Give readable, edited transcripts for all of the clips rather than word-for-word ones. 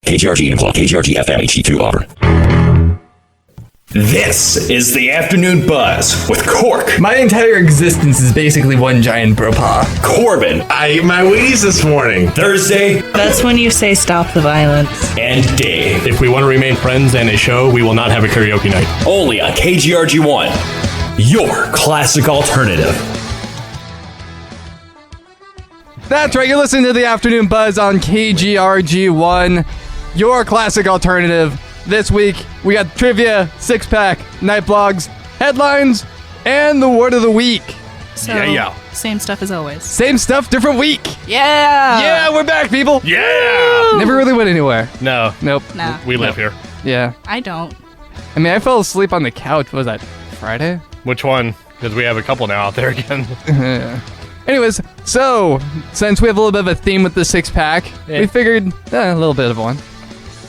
KGRG and KGRG FM HD2 Auburn. This is the Afternoon Buzz with Cork, My entire existence is basically one giant bropah. Corbin, I ate my Wheaties this morning. Thursday, That's when you say stop the violence. and Dave. If we want to remain friends and a show, we will not have a karaoke night. Only on KGRG1, your classic alternative. That's right, you're listening to the Afternoon Buzz on KGRG1, your classic alternative. This week, we got trivia, six-pack, night blogs, headlines, and the word of the week. So, Yeah. same stuff as always. Same stuff, different week. Yeah! Yeah, we're back, people. Yeah! Never really went anywhere. No. Nope. Nah, We live here. Yeah. I don't. I mean, I fell asleep on the couch. What was that, Friday? Which one? Because we have a couple now out there again. Anyways, so, since we have a little bit of a theme with the six-pack, we figured, a little bit of one.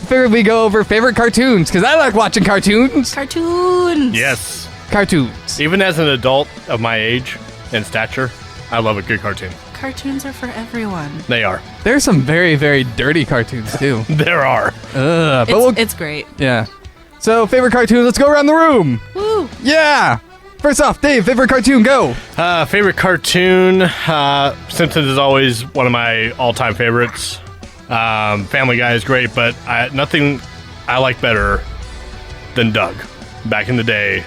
Figured we go over favorite cartoons, because I like watching cartoons. Cartoons! Yes. Cartoons. Even as an adult of my age and stature, I love a good cartoon. Cartoons are for everyone. They are. There's some very, very dirty cartoons, too. There are. It's great. Yeah. So, favorite cartoon, let's go around the room. Woo! Yeah! First off, Dave, favorite cartoon, go! Favorite cartoon, Simpsons is always one of my all-time favorites. Family Guy is great, but nothing I like better than Doug. Back in the day,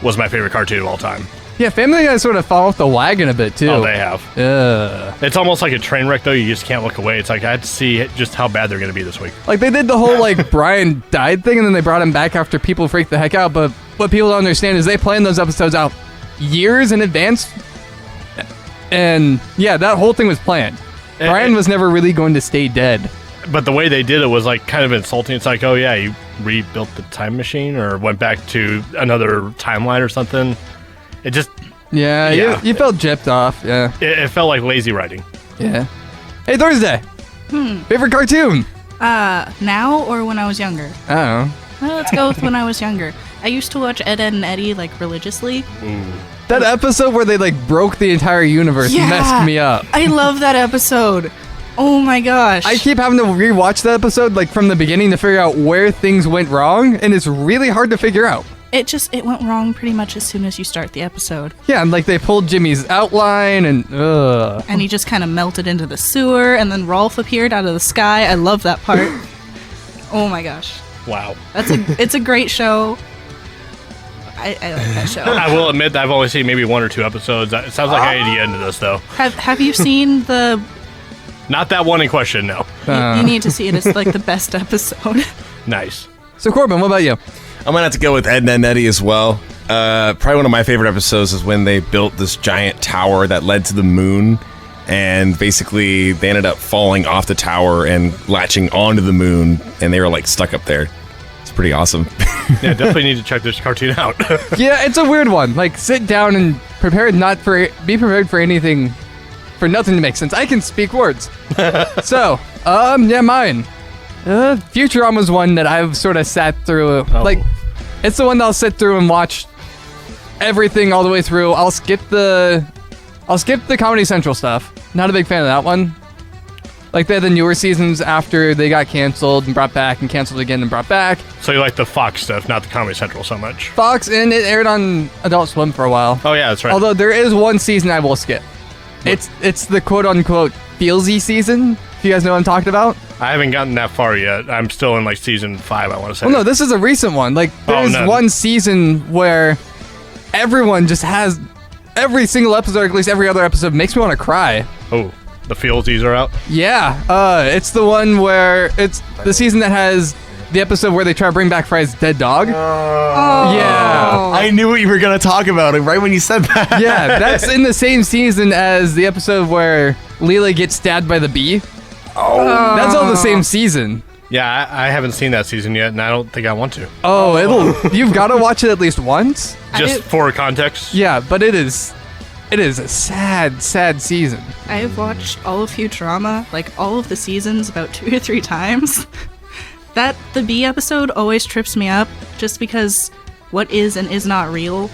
was my favorite cartoon of all time. Yeah, Family Guy sort of fall off the wagon a bit, too. Oh, they have. Ugh. It's almost like a train wreck, though. You just can't look away. It's like I had to see just how bad they're going to be this week. Like, they did the whole, like, Brian died thing, and then they brought him back after people freaked the heck out, but what people don't understand is they planned those episodes out years in advance, and, yeah, that whole thing was planned. Brian was never really going to stay dead. But the way they did it was, like, kind of insulting. It's like, oh, yeah, you rebuilt the time machine or went back to another timeline or something. It just... Yeah, Yeah. You felt gypped off, yeah. It felt like lazy writing. Yeah. Hey, Thursday! Favorite cartoon? Now or when I was younger? I don't know. Well, let's go with when I was younger. I used to watch Ed, Edd and Eddie, like, religiously. That episode where they, like, broke the entire universe messed me up. I love that episode. Oh my gosh. I keep having to rewatch that episode, like, from the beginning to figure out where things went wrong, and it's really hard to figure out. It went wrong pretty much as soon as you start the episode. Yeah, and, like, they pulled Jimmy's outline, and, And he just kind of melted into the sewer, and then Rolf appeared out of the sky. I love that part. Oh my gosh. Wow. It's a great show. I like that show. I will admit that I've only seen maybe one or two episodes. It sounds like I need to get into this, though. Have you seen the... Not that one in question, no. You need to see it. It's like the best episode. Nice. So, Corbin, what about you? I'm gonna have to go with Ed, and Eddie as well. Probably one of my favorite episodes is when they built this giant tower that led to the moon, and basically they ended up falling off the tower and latching onto the moon, and they were like stuck up there. It's pretty awesome. Yeah, definitely need to check this cartoon out. Yeah, it's a weird one. Like, sit down and be prepared for anything, for nothing to make sense. I can speak words. So, yeah, mine. Futurama's one that I've sort of sat through. Like, it's the one that I'll sit through and watch everything all the way through. I'll skip the Comedy Central stuff. Not a big fan of that one. Like, they had the newer seasons after they got canceled and brought back and canceled again and brought back. So you like the Fox stuff, not the Comedy Central so much. Fox, and it aired on Adult Swim for a while. Oh, yeah, that's right. Although there is one season I will skip. It's the quote-unquote feelsy season, if you guys know what I'm talking about. I haven't gotten that far yet. I'm still in, like, season 5, I want to say. Well, no, this is a recent one. Like, there's one season where everyone just has... Every single episode, or at least every other episode, makes me want to cry. Oh, the feelsies are out? Yeah, it's the one where... It's the season that has the episode where they try to bring back Fry's dead dog. Yeah. I knew what you were gonna talk about it right when you said that. Yeah, that's in the same season as the episode where Leela gets stabbed by the bee. Oh. That's all the same season. Yeah, I haven't seen that season yet, and I don't think I want to. Oh, you've got to watch it at least once. Just for context? Yeah, but it is a sad, sad season. I've watched all of Futurama, like all of the seasons, about 2 or 3 times. The bee episode always trips me up, just because what is and is not real.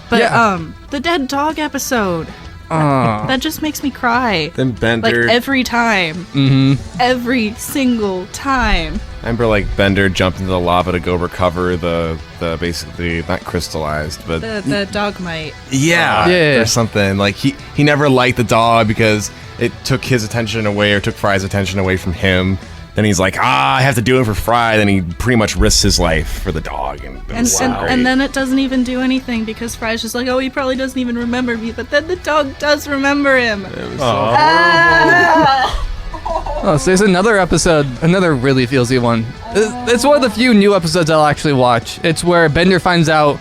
But yeah. The dead dog episode. That just makes me cry. Then Bender. Like every time. Mm-hmm. Every single time. I remember like Bender jumped into the lava to go recover the basically not crystallized, but The dog mite. Yeah. or something. Like he never liked the dog because it took his attention away or took Fry's attention away from him. Then he's like, I have to do it for Fry. Then he pretty much risks his life for the dog. And then it doesn't even do anything because Fry's just like, oh, he probably doesn't even remember me. But then the dog does remember him. Oh, so there's another episode, another really feelsy one. It's one of the few new episodes I'll actually watch. It's where Bender finds out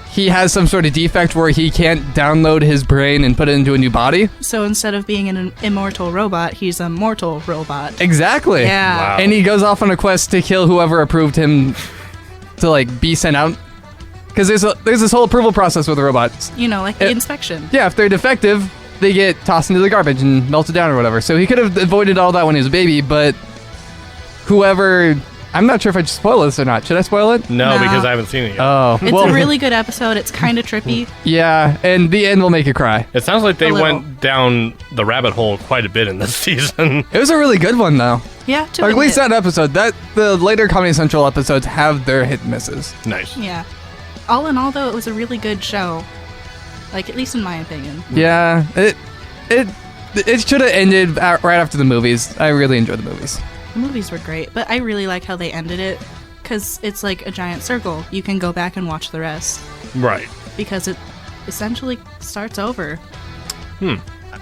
he has some sort of defect where he can't download his brain and put it into a new body. So instead of being an immortal robot, he's a mortal robot. Exactly. Yeah. Wow. And he goes off on a quest to kill whoever approved him to like be sent out. Because there's this whole approval process with the robots. You know, like the inspection. Yeah, if they're defective, they get tossed into the garbage and melted down or whatever. So he could have avoided all that when he was a baby, but whoever... I'm not sure if I should spoil this or not. Should I spoil it? No, No. because I haven't seen it yet. Oh, It's well, a really good episode. It's kind of trippy. yeah, and the end will make you cry. It sounds like they A little. went down the rabbit hole quite a bit in this season. It was a really good one, though. Yeah, Or at least that episode. The later Comedy Central episodes have their hit and misses. Nice. Yeah. All in all, though, it was a really good show. Like, at least in my opinion. Yeah, it should have ended right after the movies. I really enjoyed the movies. The movies were great, but I really like how they ended it because it's like a giant circle. You can go back and watch the rest Right. because it essentially starts over.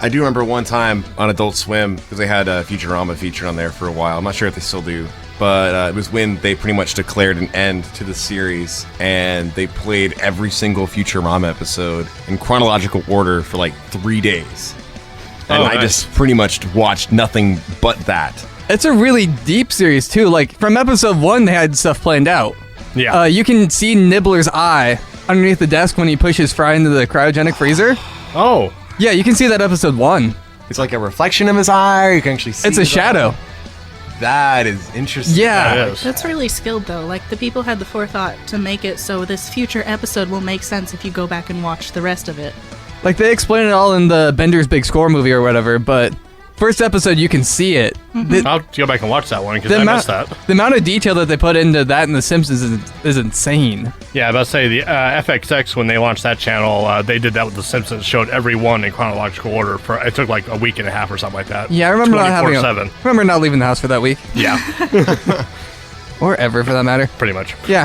I do remember one time on Adult Swim because they had a Futurama feature on there for a while. I'm not sure if they still do, but it was when they pretty much declared an end to the series, and they played every single Futurama episode in chronological order for like 3 days. And Oh, I nice. just pretty much watched nothing but that. It's a really deep series too. Like from episode 1, they had stuff planned out. Yeah. You can see Nibbler's eye underneath the desk when he pushes Fry into the cryogenic freezer. Oh. Yeah, you can see that episode 1. It's like a reflection of his eye, or you can actually see It's a his shadow. eye. That is interesting. Yeah. That is. That's really skilled, though. Like, the people had the forethought to make it so this future episode will make sense if you go back and watch the rest of it. Like they explain it all in the Bender's Big Score movie or whatever, but first episode you can see it. I'll have to go back and watch that one because I missed that. The amount of detail that they put into that in The Simpsons is insane. Yeah, I was about to say the FXX when they launched that channel, they did that with The Simpsons. Showed every one in chronological order. It took like a week and a half or something like that. Yeah, I remember not having 24/7. remember not leaving the house for that week. Yeah, Or ever for that matter. pretty much. Yeah.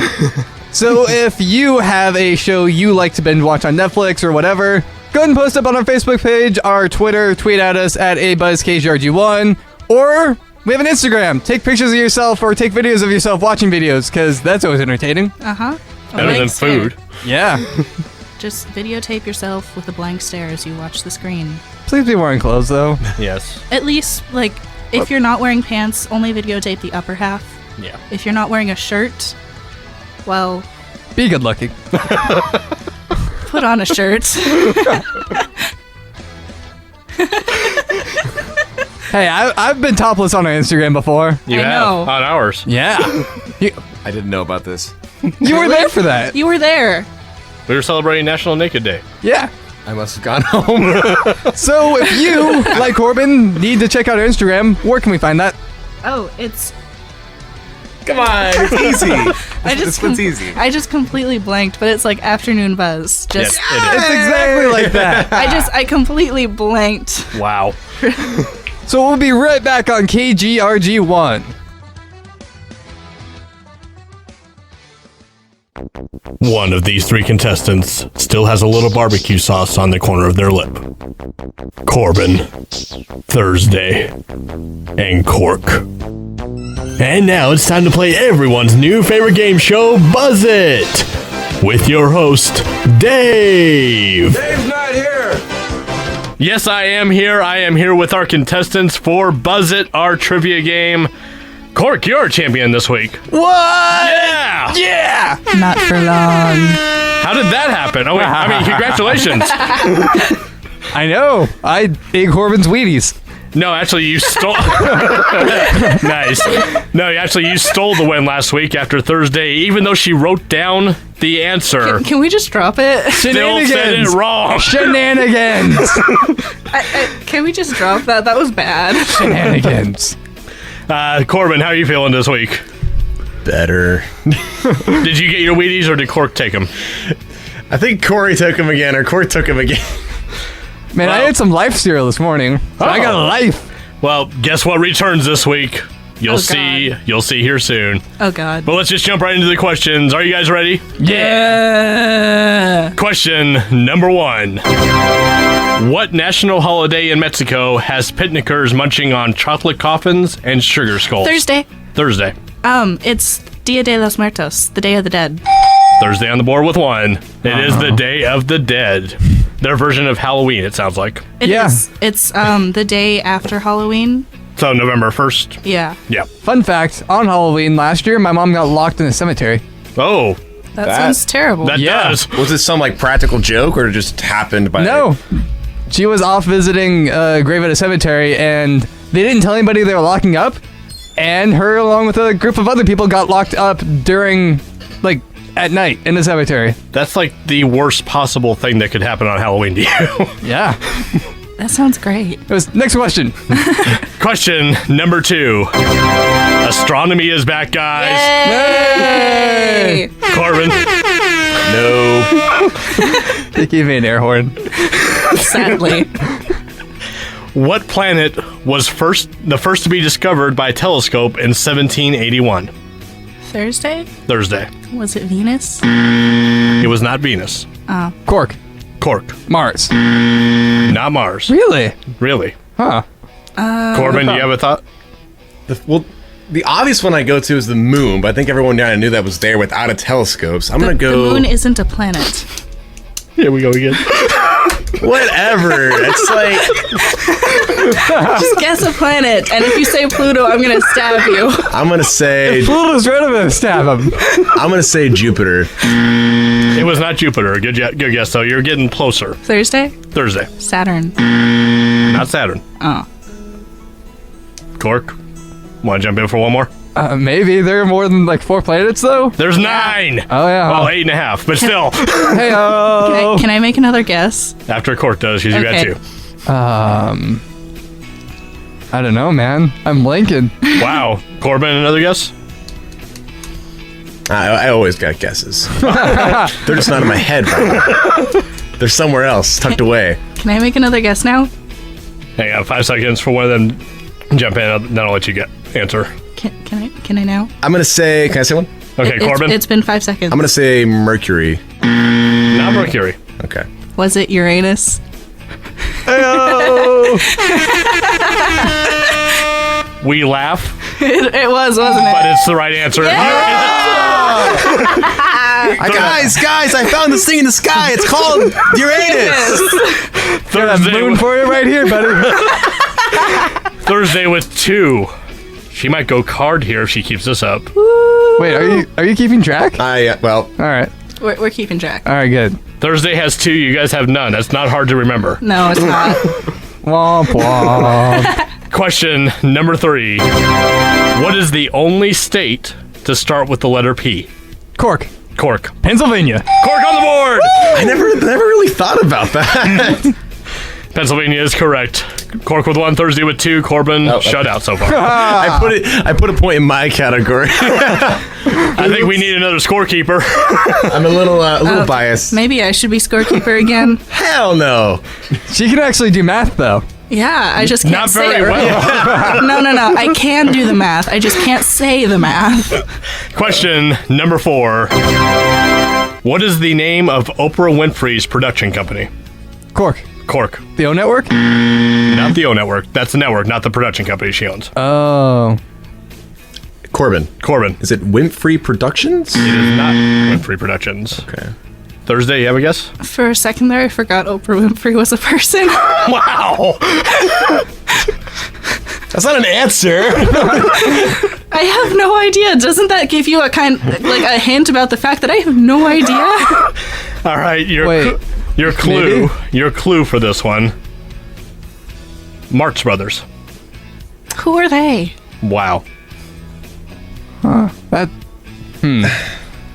So if you have a show you like to binge watch on Netflix or whatever, go ahead and post up on our Facebook page, our Twitter, tweet at us at abuzzkgrg1, or we have an Instagram. Take pictures of yourself or take videos of yourself watching videos, because that's always entertaining. Uh-huh. A Better than blank stare. food. Yeah. Just videotape yourself with a blank stare as you watch the screen. Please be wearing clothes, though. Yes. At least, like, if you're not wearing pants, only videotape the upper half. Yeah. If you're not wearing a shirt, well, Be good looking. put on a shirt. Hey, I've been topless on our Instagram before. You I have know. on ours. Yeah. I didn't know about this. You were there for that. You were there. We were celebrating National Naked Day. Yeah. I must have gone home. So if you, like Corbin, need to check out our Instagram, where can we find that? Oh, it's... Come on, it's easy. This one's easy. I just completely blanked, but it's like Afternoon Buzz. Just... Yes, it It's exactly like that. I completely blanked. is. Wow. So we'll be right back on KGRG1. One of these three contestants still has a little barbecue sauce on the corner of their lip. Corbin, Thursday, and Cork. And now it's time to play everyone's new favorite game show, Buzz It! With your host, Dave! Dave's not here. Yes, I am here. I am here with our contestants for Buzz It, our trivia game. Cork, you're a champion this week. What? Yeah! Yeah! Not for long. How did that happen? Oh, wait, I mean, congratulations. I know. I ate Corbin's Wheaties. No, actually, you stole. Nice. No, actually, you stole the win last week after Thursday, even though she wrote down the answer. Can we just drop it? Still said it wrong. Shenanigans. Can we just drop that? That was bad. Shenanigans. Corbin, how are you feeling this week? Better. Did you get your Wheaties or did Cork take them? I think Corey took him again, or Corey took him again. Man, I had some life cereal this morning. So I got a life. Well, guess what returns this week? You'll Oh, see. God. You'll see here soon. Oh, God. But let's just jump right into the questions. Are you guys ready? Yeah. Question number 1. What national holiday in Mexico has picnickers munching on chocolate coffins and sugar skulls? Thursday. Thursday. It's Dia de los Muertos, the Day of the Dead. Thursday on the board with 1. It is the Day of the Dead. Their version of Halloween, it sounds like. It Yeah. is. It's the day after Halloween. So November 1st. Yeah. Yeah. Fun fact, on Halloween last year, my mom got locked in a cemetery. Oh, That sounds terrible. that Yeah. does. Was this some like practical joke, or it just happened by? No. She was off visiting a grave at a cemetery, and they didn't tell anybody they were locking up. And her, along with a group of other people, got locked up during, like, at night in the cemetery. That's like the worst possible thing that could happen on Halloween to you. Yeah. That sounds great. It was next question. Question number 2. Astronomy is back, guys. Hey! Corbin. No. They gave me an air horn. Sadly. What planet was the first to be discovered by a telescope in 1781? Thursday? Thursday. Was it Venus? It was not Venus. Cork. Cork. Mars. Not Mars. Really? Really. Huh. Corbin, do you have a thought? Well, the obvious one I go to is the moon, but I think everyone kind of knew that was there without a telescope. So I'm gonna go. The moon isn't a planet. Here we go again. Whatever. It's like Just guess a planet, and if you say Pluto, I'm gonna stab you. I'm gonna say Pluto's right of him. Stab him. I'm gonna say Jupiter. It was not Jupiter. Good guess, though. You're getting closer. Thursday? Thursday. Saturn. Not Saturn. Oh. Cork. Want to jump in for one more? Maybe there are more than like 4 planets though. There's 9. Oh yeah. Well, 8.5, but still. Hey. Can I make another guess? After Cork does, because you got Okay. 2. I don't know, man. I'm blanking. Wow. Corbin, another guess? I always got guesses. They're just not in my head right now. They're somewhere else, tucked away. Can I make another guess now? Hang on, 5 seconds for one of them. Jump in, then I'll let you answer. Can I now? I'm gonna say. Can I say one? Okay, Corbin. It's been 5 seconds. I'm gonna say Mercury. Not Mercury. Okay. Was it Uranus? We laugh, It was, wasn't it? but it's the right answer. Guys! I found this thing in the sky. It's called Uranus. Thursday, Moon for you right here, buddy. Thursday with 2. She might go card here if she keeps this up. Wait, are you keeping track? Well, All right. We're keeping track. All right, good. Thursday has 2. You guys have none. That's not hard to remember. No, it's not. Womp womp. Question number 3. What is the only state to start with the letter P? Cork. Cork. Pennsylvania. Cork on the board! I never really thought about that. Pennsylvania is correct. Cork with 1, Thursday with 2. Corbin, shut out so far. I put a point in my category. I think we need another scorekeeper. I'm a little biased. Maybe I should be scorekeeper again. Hell no. She can actually do math though. Yeah, I just can't Not say very it right. well. No. I can do the math. I just can't say the math. Question number 4. What is the name of Oprah Winfrey's production company? Cork. Cork. The O Network? Not the O Network. That's the network, not the production company she owns. Oh. Corbin. Corbin. Is it Winfrey Productions? It is not Winfrey Productions. Okay. Thursday, you have a guess? For a second there, I forgot Oprah Winfrey was a person. Wow! That's not an answer. I have no idea. Doesn't that give you a hint about the fact that I have no idea? All right, Wait. your clue. Maybe? Your clue for this one. Marx Brothers. Who are they? Wow. That.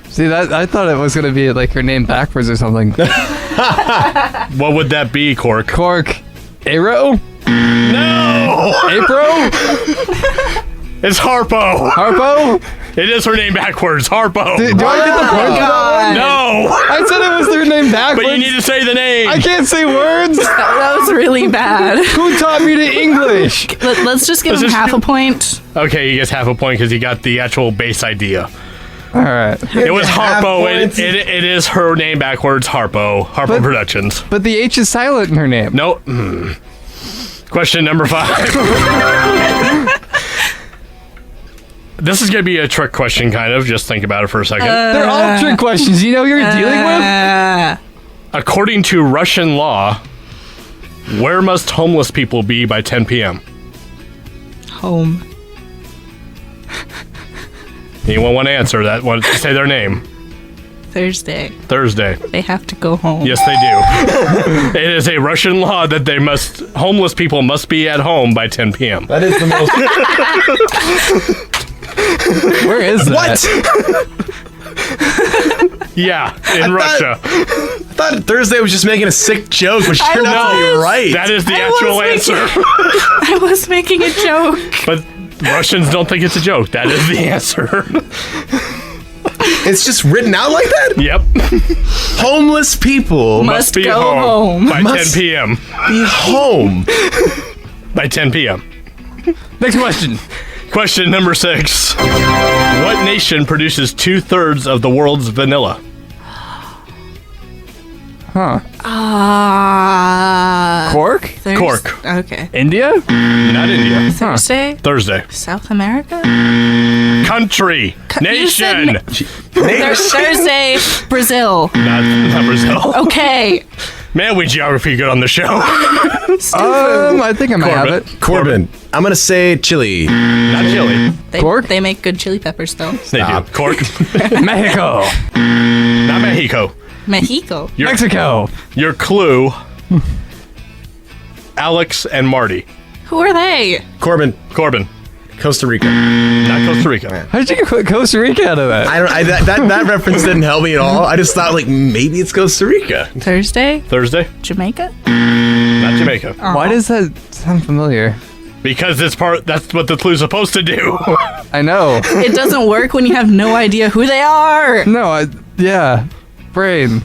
See, that I thought it was gonna be like her name backwards or something. What would that be, Cork? Cork. Arrow? No! April? It's Harpo. Harpo? It is her name backwards. Harpo. Do I get the point for that one? No! I said it was their name backwards. But you need to say the name. I can't say words. That was really bad. Who taught me the English? Let's just give him half a point. Okay, he gets half a point because he got the actual base idea. All right. It was half Harpo. points. It is her name backwards. Harpo. Harpo Productions. But the H is silent in her name. No. Question number 5. This is going to be a trick question, kind of. Just think about it for a second. They're all trick questions. You know who you're dealing with? According to Russian law, where must homeless people be by 10 p.m.? Home. Anyone want to answer that? Want to say their name? Thursday. Thursday. They have to go home. Yes, they do. It is a Russian law that homeless people must be at home by 10 p.m. That is the most. Where is that? What? Yeah, in Russia. I thought Thursday was just making a sick joke, which turned out to be right. That is the actual answer. I was making a joke. But Russians don't think it's a joke. That is the answer. It's just written out like that? Yep. Homeless people Must Be go home home. by Must- 10 p.m. be home. By 10 p.m. Next question. Question number 6. What nation produces 2/3 of the world's vanilla? Huh. Cork? Cork. Okay. India? Not India. Thursday. Thursday. South America. Country. You said Nation. Thursday. Brazil. Not Brazil. Okay. Man, we geography good on the show. I think I might have Corbin. it. Corbin. I'm going to say Chile. Not Chile. Cork? They make good chili peppers though. They do. Cork. Mexico. Not Mexico. Mexico. Mexico. Your clue. Alex and Marty. Who are they? Corbin. Corbin. Costa Rica. Not Costa Rica. How did you get Costa Rica out of that? That reference didn't help me at all. I just thought, like, maybe it's Costa Rica. Thursday. Thursday. Jamaica. Not Jamaica. Why does that sound familiar? Because that's what the clue's supposed to do. I know. It doesn't work when you have no idea who they are. No, yeah. Brain.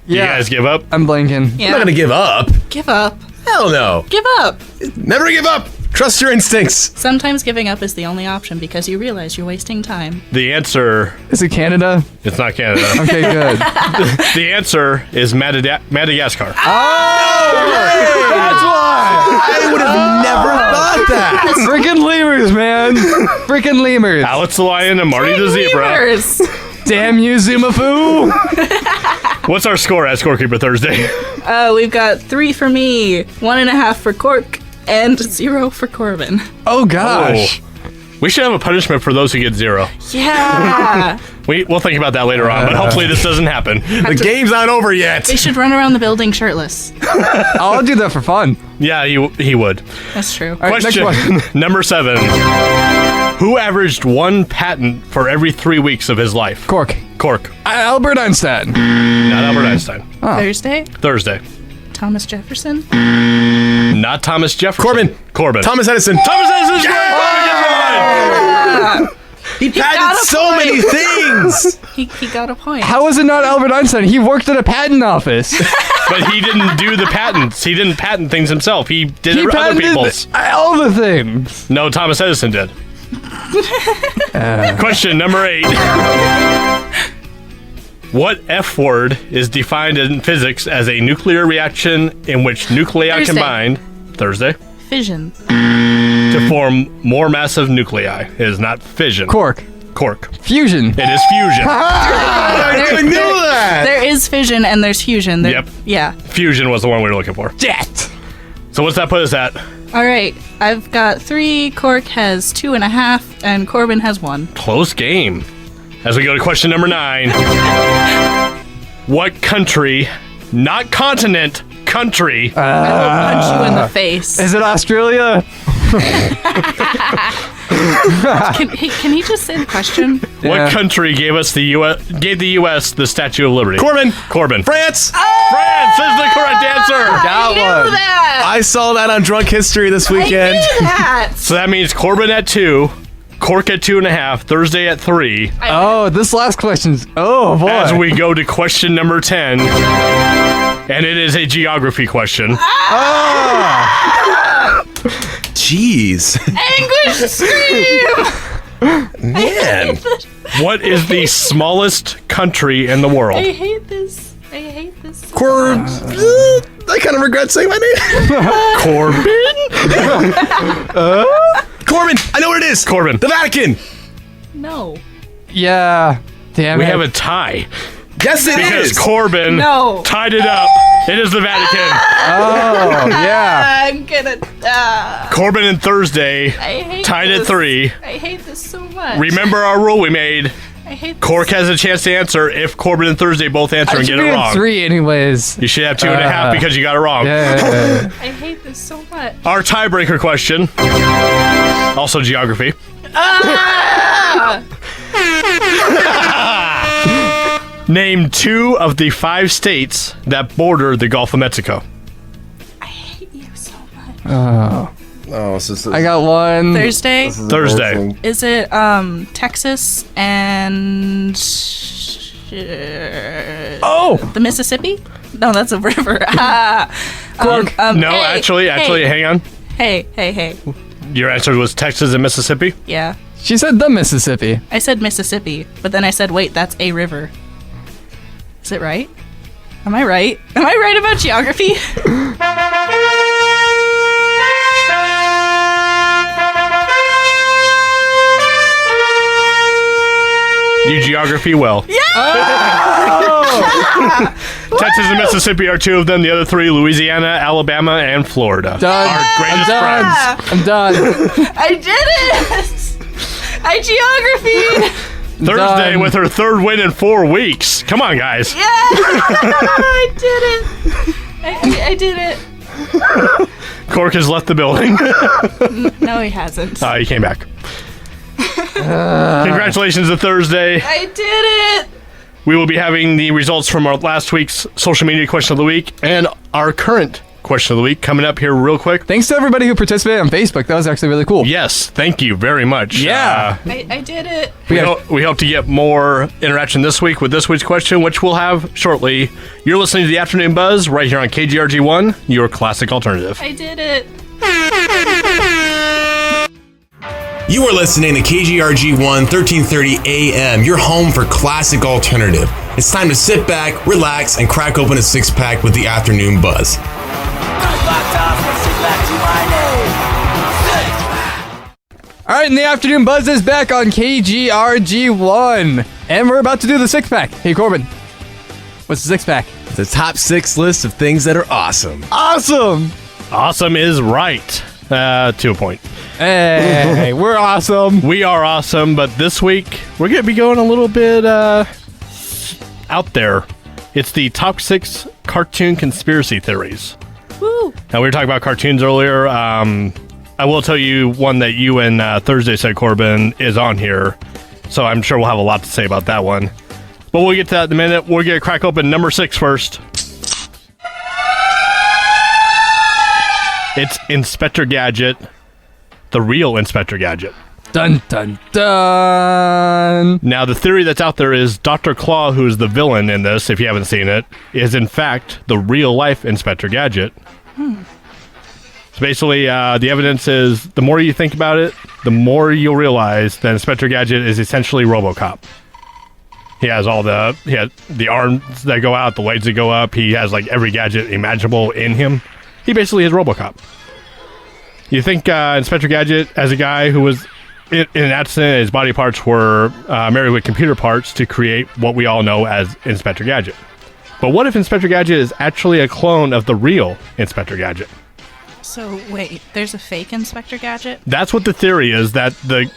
You guys give up? I'm blanking. Yeah. I'm not going to give up. Give up. Hell no. Give up. Never give up. Trust your instincts. Sometimes giving up is the only option because you realize you're wasting time. The answer, Is it Canada? it's not Canada. Okay, good. The answer is Madagascar. That's why! I would have never thought that. Freaking lemurs, man! Freaking lemurs! Alex the lion and Marty the zebra. Lemurs. Damn you, Zumafu! What's our score at Scorekeeper Thursday? We've got 3 for me, 1.5 for Cork, and 0 for Corbin. Oh gosh. We should have a punishment for those who get 0. Yeah. We'll think about that later on, but hopefully this doesn't happen. The game's not over yet. They should run around the building shirtless. I'll do that for fun. Yeah, he would. That's true. All right, next Question question. number 7. Who averaged 1 patent for every 3 weeks of his life? Cork. Cork. Albert Einstein. Not Albert Einstein. Thursday, Thursday. Thomas Jefferson. Not Thomas Jefferson. Corbin. Thomas Edison. Thomas Edison's great! He got patented a so point. many things. He got a point. How is it not Albert Einstein? He worked at a patent office. But he didn't do the patents. He didn't patent things himself. He did He other patented people's. all the things. No, Thomas Edison did. Question number 8. What F word is defined in physics as a nuclear reaction in which nuclei Thursday. combine Thursday Fission. to form more massive nuclei? It is not fission. Cork. Cork. Fusion. It is fusion. I didn't even know that. There is fission and there's fusion. Yep. Yeah. Fusion was the one we were looking for. Jet. So what's that put us at? All right. I've got 3. Cork has 2.5, and Corbin has 1. Close game. As we go to question number 9. What country, not continent, country, I will punch you in the face. Is it Australia? Can he just say the question? Yeah. What country gave the U.S. the Statue of Liberty? Corbin. France. France. France is the correct answer. Got one. That. I saw that on Drunk History this I weekend. knew that. So that means Corbin at 2, Cork at 2.5, Thursday at 3. Oh, this last question's. Oh, boy. As we go to question number 10, and it is a geography question. Jeez. Anguish scream. Man. What is the smallest country in the world? I hate this. I hate this. So Corbin. much. I kind of regret saying my name. Corbin. I know what it is. Corbin. The Vatican. No. Yeah. Damn We it. have a tie Yes, it because is. Corbin No. tied it up. It is the Vatican. Oh, yeah. I'm gonna. Corbin and Thursday I hate tied this. at 3. I hate this so much. Remember our rule we made. I hate this. Cork has a chance to answer if Corbin and Thursday both answer I and should get be it at wrong. 3 anyways. You should have 2.5 because you got it wrong. Yeah. I hate this so much. Our tiebreaker question, also geography. Name 2 of the 5 states that border the Gulf of Mexico. I hate you so much. Oh. Oh, this is I got one. Thursday. Thursday. Is it Texas and Oh! the Mississippi? No, that's a river. Cork. No, hey, actually, hey, hang on. Hey. Your answer was Texas and Mississippi? Yeah. She said the Mississippi. I said Mississippi, but then I said, wait, that's a river. Is it right? Am I right? Am I right about geography? You geography well. Yeah! Texas and Mississippi are 2 of them. The other 3, Louisiana, Alabama, and Florida. Done. Our greatest I'm friends. done. I did it! I geography! Thursday Done. with her 3rd win in 4 weeks. Come on, guys. Yeah! I did it! I did it. Cork has left the building. No, he hasn't. He came back. Congratulations to Thursday. I did it! We will be having the results from our last week's social media question of the week and our current question of the week coming up here real quick. Thanks to everybody who participated on Facebook. That was actually really cool. Yes, thank you very much. Yeah. I did it. We hope to get more interaction this week with this week's question, which we'll have shortly. You're listening to the Afternoon Buzz right here on KGRG1, your classic alternative. I did it. You are listening to KGRG1 1330 AM, your home for classic alternative. It's time to sit back, relax, and crack open a 6-pack with the Afternoon Buzz. All right, and the Afternoon Buzz is back on KGRG1. And we're about to do the 6-pack. Hey, Corbin. What's the 6-pack? the top 6 list of things that are awesome. Awesome. Awesome is right. To a point. Hey, we're awesome. We are awesome, but this week we're going to be going a little bit out there. It's the top 6 cartoon conspiracy theories. Woo! Now, we were talking about cartoons earlier. I will tell you one that you and Thursday said, Corbin, is on here. So I'm sure we'll have a lot to say about that one. But we'll get to that in a minute. We're going to crack open number 6 first. It's Inspector Gadget, the real Inspector Gadget. Dun, dun, dun. Now, the theory that's out there is Dr. Claw, who is the villain in this, if you haven't seen it, is in fact the real-life Inspector Gadget. So basically, the evidence is the more you think about it, the more you'll realize that Inspector Gadget is essentially RoboCop. He has all the arms that go out, the legs that go up. He has like every gadget imaginable in him. He basically is RoboCop. You think Inspector Gadget, as a guy who was in an accident, his body parts were married with computer parts to create what we all know as Inspector Gadget. But what if Inspector Gadget is actually a clone of the real Inspector Gadget? So, wait, there's a fake Inspector Gadget? That's what the theory is, that the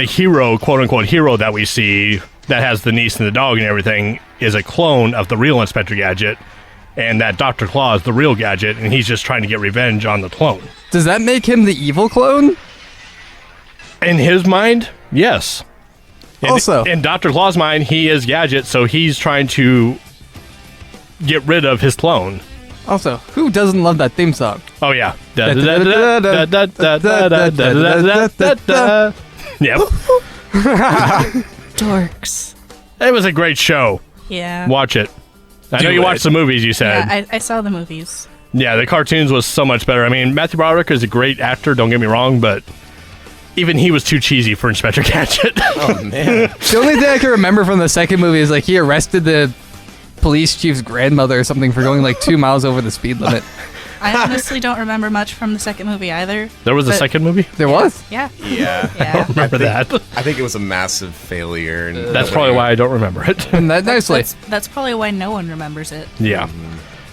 hero, quote-unquote hero that we see, that has the niece and the dog and everything, is a clone of the real Inspector Gadget. and that Dr. Claw is the real Gadget, and he's just trying to get revenge on the clone. Does that make him the evil clone? In his mind, yes. Also, in Dr. Claw's mind, he is Gadget, so he's trying to get rid of his clone. Also, who doesn't love that theme song? Oh yeah. Yep. Dorks. It was a great show. Yeah. Watch it. I know you watched the movies, you said. Yeah, I saw the movies. Yeah, the cartoons was so much better. I mean, Matthew Broderick is a great actor, don't get me wrong, but even he was too cheesy for Inspector Gadget. Oh, man. The only thing I can remember from the second movie is like he arrested the police chief's grandmother or something for going like 2 miles over the speed limit. I honestly don't remember much from the second movie either. There was a second movie? There was? Yeah. Yeah. Yeah. Remember that? I think it was a massive failure. And That's probably why I don't remember it. And that nicely. That's probably why no one remembers it. Yeah.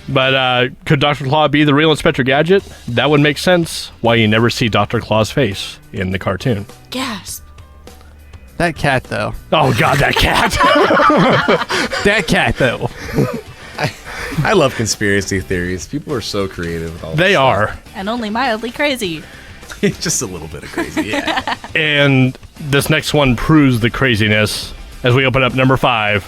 But could Dr. Claw be the real Inspector Gadget? That would make sense why you never see Dr. Claw's face in the cartoon. Gasp. That cat, though. Oh, God, that cat. That cat, though. I love conspiracy theories. People are so creative with all They this are. And only mildly crazy. stuff. Just a little bit of crazy, yeah. And this next one proves the craziness as we open up number 5.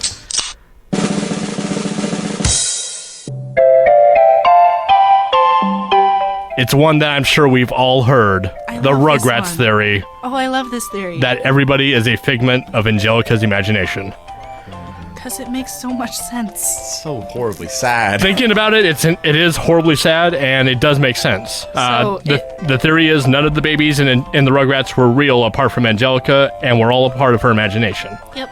It's one that I'm sure we've all heard. I The love this Rugrats one. theory Oh, I love this theory. that everybody is a figment of Angelica's imagination. Because it makes so much sense. So horribly sad. Thinking about it, it is horribly sad, and it does make sense. The theory is none of the babies in the Rugrats were real apart from Angelica, and were all a part of her imagination. Yep.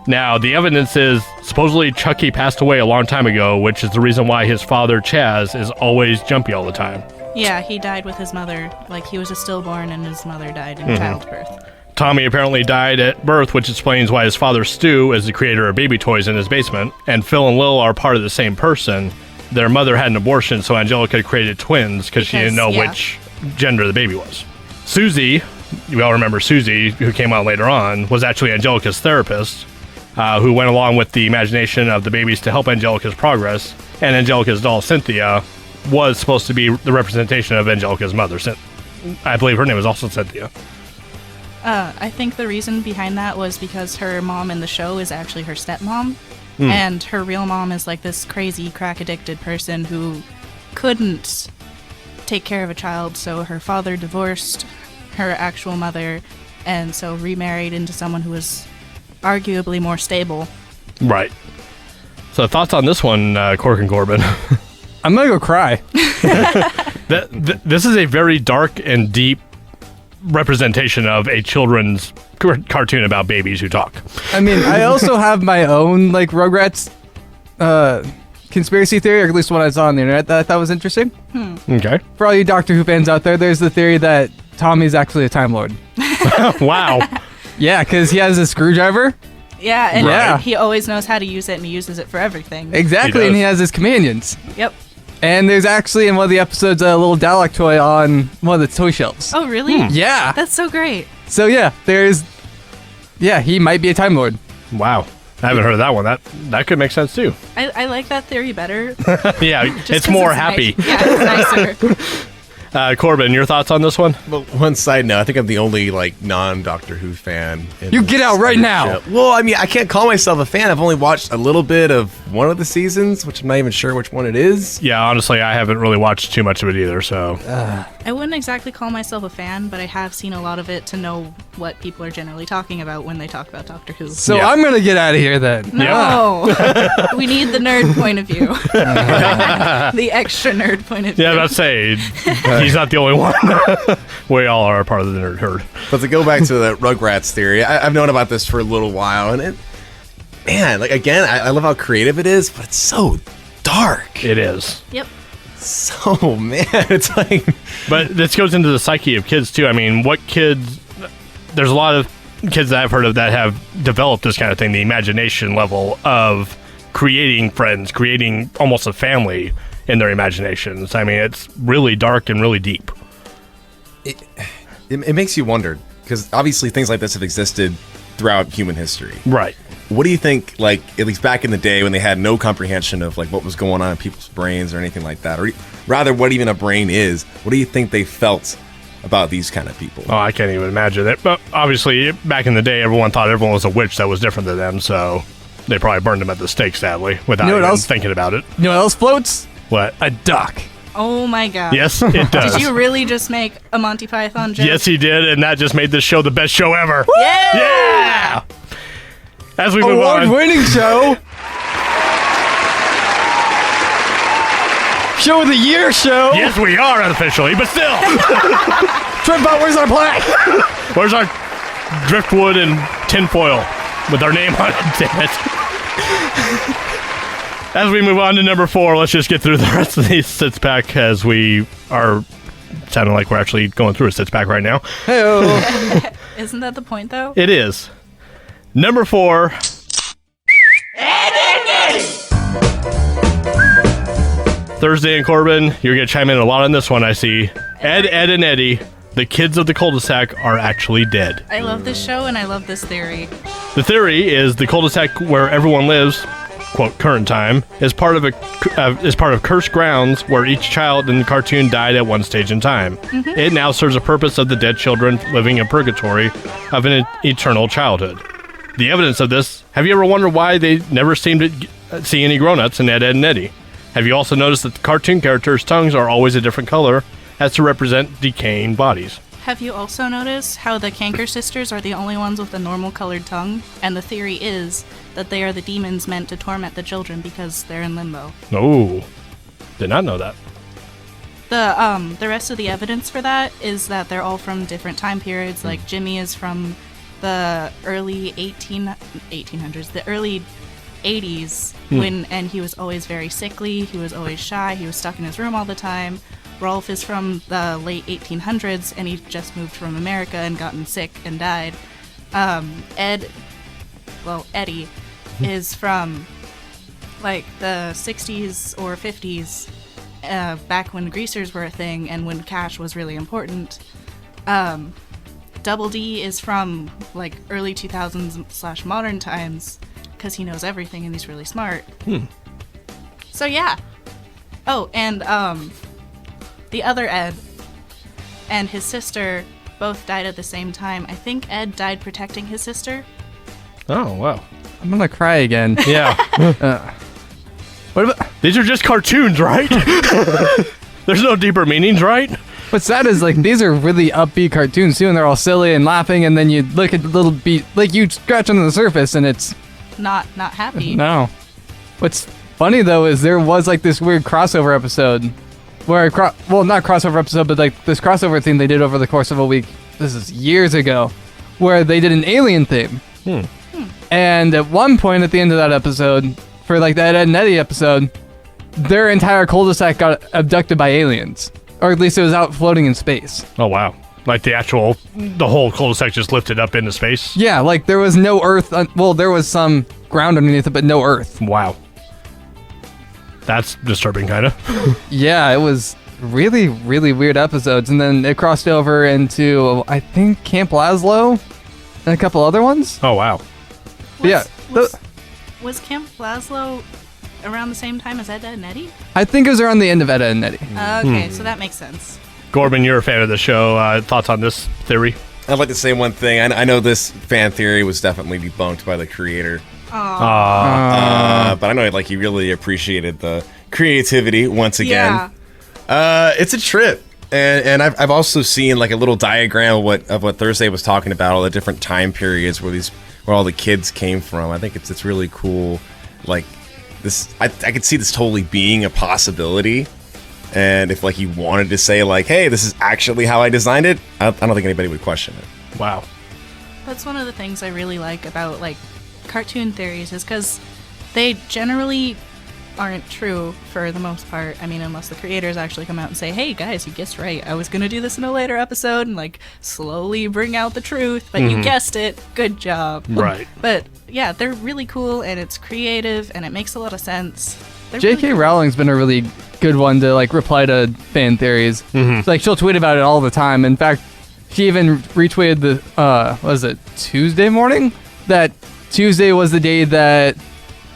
Now, the evidence is supposedly Chucky passed away a long time ago, which is the reason why his father, Chaz, is always jumpy all the time. Yeah, he died with his mother. Like, he was a stillborn and his mother died in childbirth. Tommy apparently died at birth, which explains why his father, Stu, is the creator of baby toys in his basement. And Phil and Lil are part of the same person. Their mother had an abortion, so Angelica created twins because she didn't know which gender the baby was. Susie, you all remember Susie, who came out later on, was actually Angelica's therapist, who went along with the imagination of the babies to help Angelica's progress. And Angelica's doll, Cynthia, was supposed to be the representation of Angelica's mother. I believe her name was also Cynthia. I think the reason behind that was because her mom in the show is actually her stepmom. And her real mom is like this crazy crack-addicted person who couldn't take care of a child, so her father divorced her actual mother and so remarried into someone who was arguably more stable. Right. So thoughts on this one, Cork and Corbin? I'm gonna go cry. This is a very dark and deep representation of a children's cartoon about babies who talk. I mean, I also have my own like Rugrats conspiracy theory, or at least one I saw on the internet that I thought was interesting. Okay. For all you Doctor Who fans out there, there's the theory that Tommy's actually a Time Lord. Wow. Yeah, because he has a screwdriver. Yeah, and Right. he always knows how to use it, and he uses it for everything. Exactly, He and he does. has his companions. Yep. And there's actually in one of the episodes a little Dalek toy on one of the toy shelves. Oh, really? Yeah. That's so great. So yeah, he might be a Time Lord. Wow. I haven't heard of that one. That could make sense too. I like that theory better. Yeah, just it's 'cause more nice. happy. Yeah, it's nicer. Corbin, your thoughts on this one? Well, one side note, I think I'm the only like non-Doctor Who fan. In You this get out right now. membership. Well, I mean, I can't call myself a fan. I've only watched a little bit of one of the seasons, which I'm not even sure which one it is. Yeah, honestly, I haven't really watched too much of it either, so. I wouldn't exactly call myself a fan, but I have seen a lot of it to know what people are generally talking about when they talk about Doctor Who. So Yeah. I'm gonna get out of here then. No, we need the nerd point of view, the extra nerd point of view. Yeah, I was about to say, he's not the only one. We all are a part of the nerd herd. But to go back to the Rugrats theory, I've known about this for a little while, and it, man, like again, I love how creative it is, but it's so dark. It is. Yep. So man, it's like But this goes into the psyche of kids too. I mean, what kids? There's a lot of kids that I've heard of that have developed this kind of thing, the imagination level of creating friends, creating almost a family in their imaginations. I mean, it's really dark and really deep. it makes you wonder because obviously things like this have existed throughout human history. Right. what do you think, like, at least back in the day when they had no comprehension of, like, what was going on in people's brains or anything like that, or rather what even a brain is, what do you think they felt about these kind of people? Oh, I can't even imagine it. But obviously, back in the day, everyone thought everyone was a witch that was different than them, so they probably burned them at the stake, sadly, without even thinking about it. You know what else floats? What? A duck. Oh my god. Yes, it does. Did you really just make a Monty Python joke? Yes, he did, and that just made this show the best show ever. Yeah! Yeah! As we move on. Award-winning show. Show of the year show. Yes, we are officially, but still. Tripbot, where's our plaque? Where's our driftwood and tinfoil with our name on it? Damn it. As we move on to number 4, let's just get through the rest of these sits pack as we are sounding like we're actually going through a sits pack right now. Hey-o. Isn't that the point, though? It is. Number 4. Thursday and Corbin, you're going to chime in a lot on this one, I see. Ed, and Eddie, the kids of the cul-de-sac are actually dead. I love this show, and I love this theory. The theory is the cul-de-sac where everyone lives, quote, current time, is part of cursed grounds where each child in the cartoon died at one stage in time. Mm-hmm. It now serves a purpose of the dead children living in purgatory of an eternal childhood. The evidence of this, have you ever wondered why they never seem to see any grown-ups in Ed, and Eddie? Have you also noticed that the cartoon characters' tongues are always a different color as to represent decaying bodies? Have you also noticed how the Canker sisters are the only ones with a normal colored tongue? And the theory is that they are the demons meant to torment the children because they're in limbo. Oh, did not know that. The rest of the evidence for that is that they're all from different time periods. Like Jimmy is from the early 1800s, the early 80s, and he was always very sickly, he was always shy, he was stuck in his room all the time. Rolf is from the late 1800s, and he just moved from America and gotten sick and died. Eddie is from like the 60s or 50s, back when greasers were a thing and when cash was really important. Double D is from like early 2000s / modern times because he knows everything and he's really smart. So yeah. Oh, and the other Ed and his sister both died at the same time. I think Ed died protecting his sister. Oh, wow. I'm gonna cry again. Yeah. What about? These are just cartoons, right? There's no deeper meanings, right? What's sad is like these are really upbeat cartoons too, and they're all silly and laughing, and then you look at the little beat, like you scratch under the surface, and it's Not happy. no. What's funny though is there was like this weird crossover episode where not crossover episode, but like this crossover thing they did over the course of a week. This is years ago, where they did an alien theme. And at one point at the end of that episode, for like that Ed and Eddie episode, their entire cul-de-sac got abducted by aliens. Or at least it was out floating in space. Oh, wow. Like the whole cul-de-sac just lifted up into space? Yeah, like there was no earth, there was some ground underneath it, but no earth. Wow. That's disturbing, kind of. Yeah, it was really, really weird episodes. And then it crossed over into, I think, Camp Laszlo and a couple other ones. Oh, wow. Was Camp Laszlo around the same time as Ed, and Eddie? I think it was around the end of Ed, and Eddie. Okay, so that makes sense. Corbin, you're a fan of the show. Thoughts on this theory? I'd like to say one thing. I know this fan theory was definitely debunked by the creator. But I know like he really appreciated the creativity once again. Yeah. It's a trip. And I've also seen like a little diagram of what Thursday was talking about, all the different time periods where all the kids came from. I think it's really cool. Like this, I could see this totally being a possibility. And if like you wanted to say like, hey, this is actually how I designed it, I don't think anybody would question it. Wow. That's one of the things I really like about like cartoon theories is because they generally aren't true for the most part. I mean, unless the creators actually come out and say, hey guys, you guessed right, I was gonna do this in a later episode and like slowly bring out the truth, but you guessed it, good job. Right. But yeah, they're really cool and it's creative and it makes a lot of sense. They're J.K. really cool. Rowling's been a really good one to like reply to fan theories. Like she'll tweet about it all the time. In fact, she even retweeted the was it Tuesday morning that Tuesday was the day that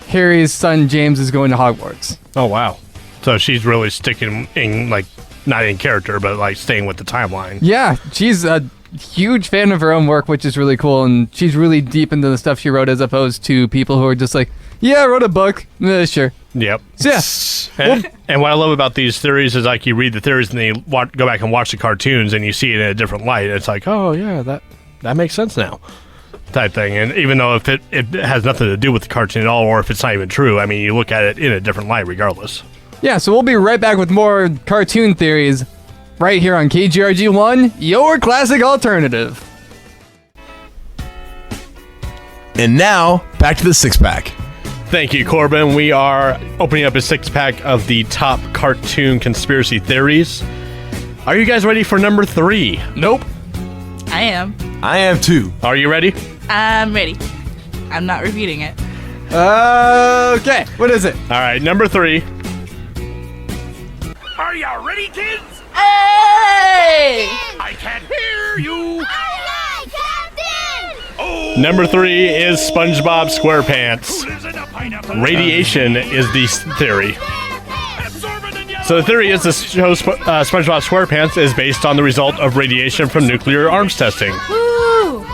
Harry's son James is going to Hogwarts. Oh, wow. So she's really sticking in, like, not in character, but, like, staying with the timeline. Yeah, she's a huge fan of her own work, which is really cool, and she's really deep into the stuff she wrote as opposed to people who are just like, yeah, I wrote a book. Sure. Yep. So, yeah. And what I love about these theories is, like, you read the theories and then you go back and watch the cartoons and you see it in a different light. It's like, oh, yeah, that makes sense now. Type thing. And even though if it has nothing to do with the cartoon at all, or if it's not even true, I mean, you look at it in a different light regardless. Yeah, so we'll be right back with more cartoon theories right here on KGRG1, your classic alternative. And now, back to the six-pack. Thank you, Corbin. We are opening up a six-pack of the top cartoon conspiracy theories. Are you guys ready for number 3? Nope. I am. I am too. Are you ready? I'm ready. I'm not repeating it. Okay, what is it? All right, number 3. Are you ready, kids? Hey! I can't hear you. Number 3 is SpongeBob SquarePants. Lives in a pineapple. Radiation is the theory. So the theory is the show SpongeBob SquarePants is based on the result of radiation from nuclear arms testing. Woo!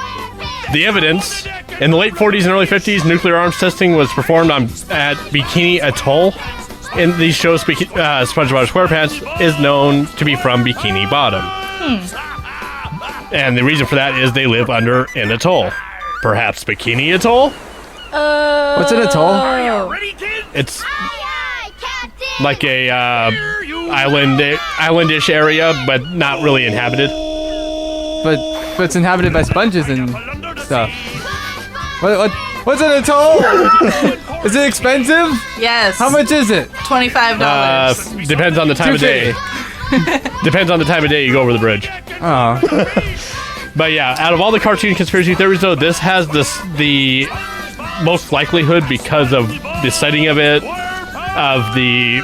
The evidence, in the late 40s and early 50s, nuclear arms testing was performed at Bikini Atoll. In these shows, SpongeBob SquarePants is known to be from Bikini Bottom. And the reason for that is they live under an atoll. Perhaps Bikini Atoll? What's an atoll? Oh. Ready, kids? It's like a islandish area, but not really inhabited. But it's inhabited by sponges and stuff. What's an atoll? Is it expensive? Yes. How much is it? $25. Depends on the time of day. Depends on the time of day you go over the bridge. Oh. But yeah, out of all the cartoon conspiracy theories, though, this has the most likelihood because of the setting of it, of the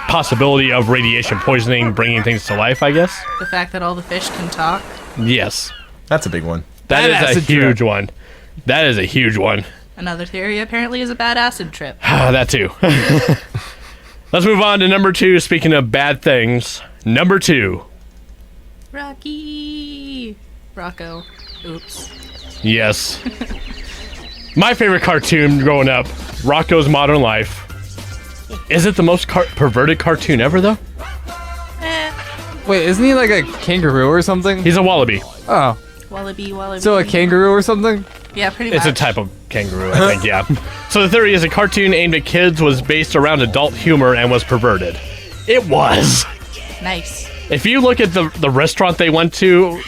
possibility of radiation poisoning, bringing things to life, I guess. The fact that all the fish can talk. Yes. That's a big one. That is a acid huge trip. one. That is a huge one. Another theory apparently is a bad acid trip. That too. Let's move on to number 2. Speaking of bad things, number 2. Rocco. Oops. Yes. My favorite cartoon growing up, Rocco's Modern Life. Is it the most perverted cartoon ever, though? Wait, isn't he like a kangaroo or something? He's a wallaby. Oh. Wallaby. So a kangaroo or something? Yeah, pretty much. It's a type of kangaroo, I think, yeah. So the theory is a cartoon aimed at kids was based around adult humor and was perverted. It was. Nice. If you look at the restaurant they went to,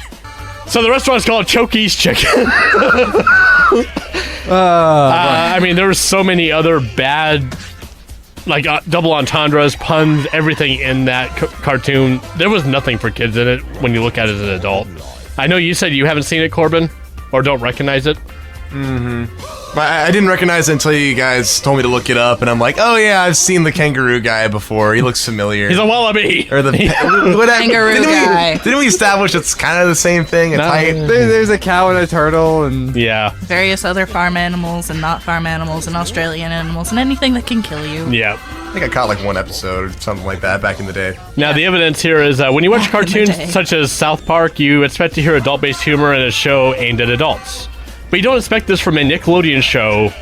so the restaurant's called Chokey's Chicken. I mean, there were so many other bad, like double entendres, puns, everything in that cartoon. There was nothing for kids in it when you look at it as an adult. I know you said you haven't seen it, Corbin, or don't recognize it. But I didn't recognize it until you guys told me to look it up, and I'm like, oh yeah, I've seen the kangaroo guy before. He looks familiar. He's a wallaby. Or the whatever. Kangaroo guy. Didn't we establish it's kind of the same thing? There's a cow and a turtle and... Yeah. Various other farm animals and not farm animals and Australian animals and anything that can kill you. Yeah. I think I caught like one episode or something like that back in the day. Now, the evidence here is when you watch cartoons such as South Park, you expect to hear adult-based humor in a show aimed at adults. But you don't expect this from a Nickelodeon show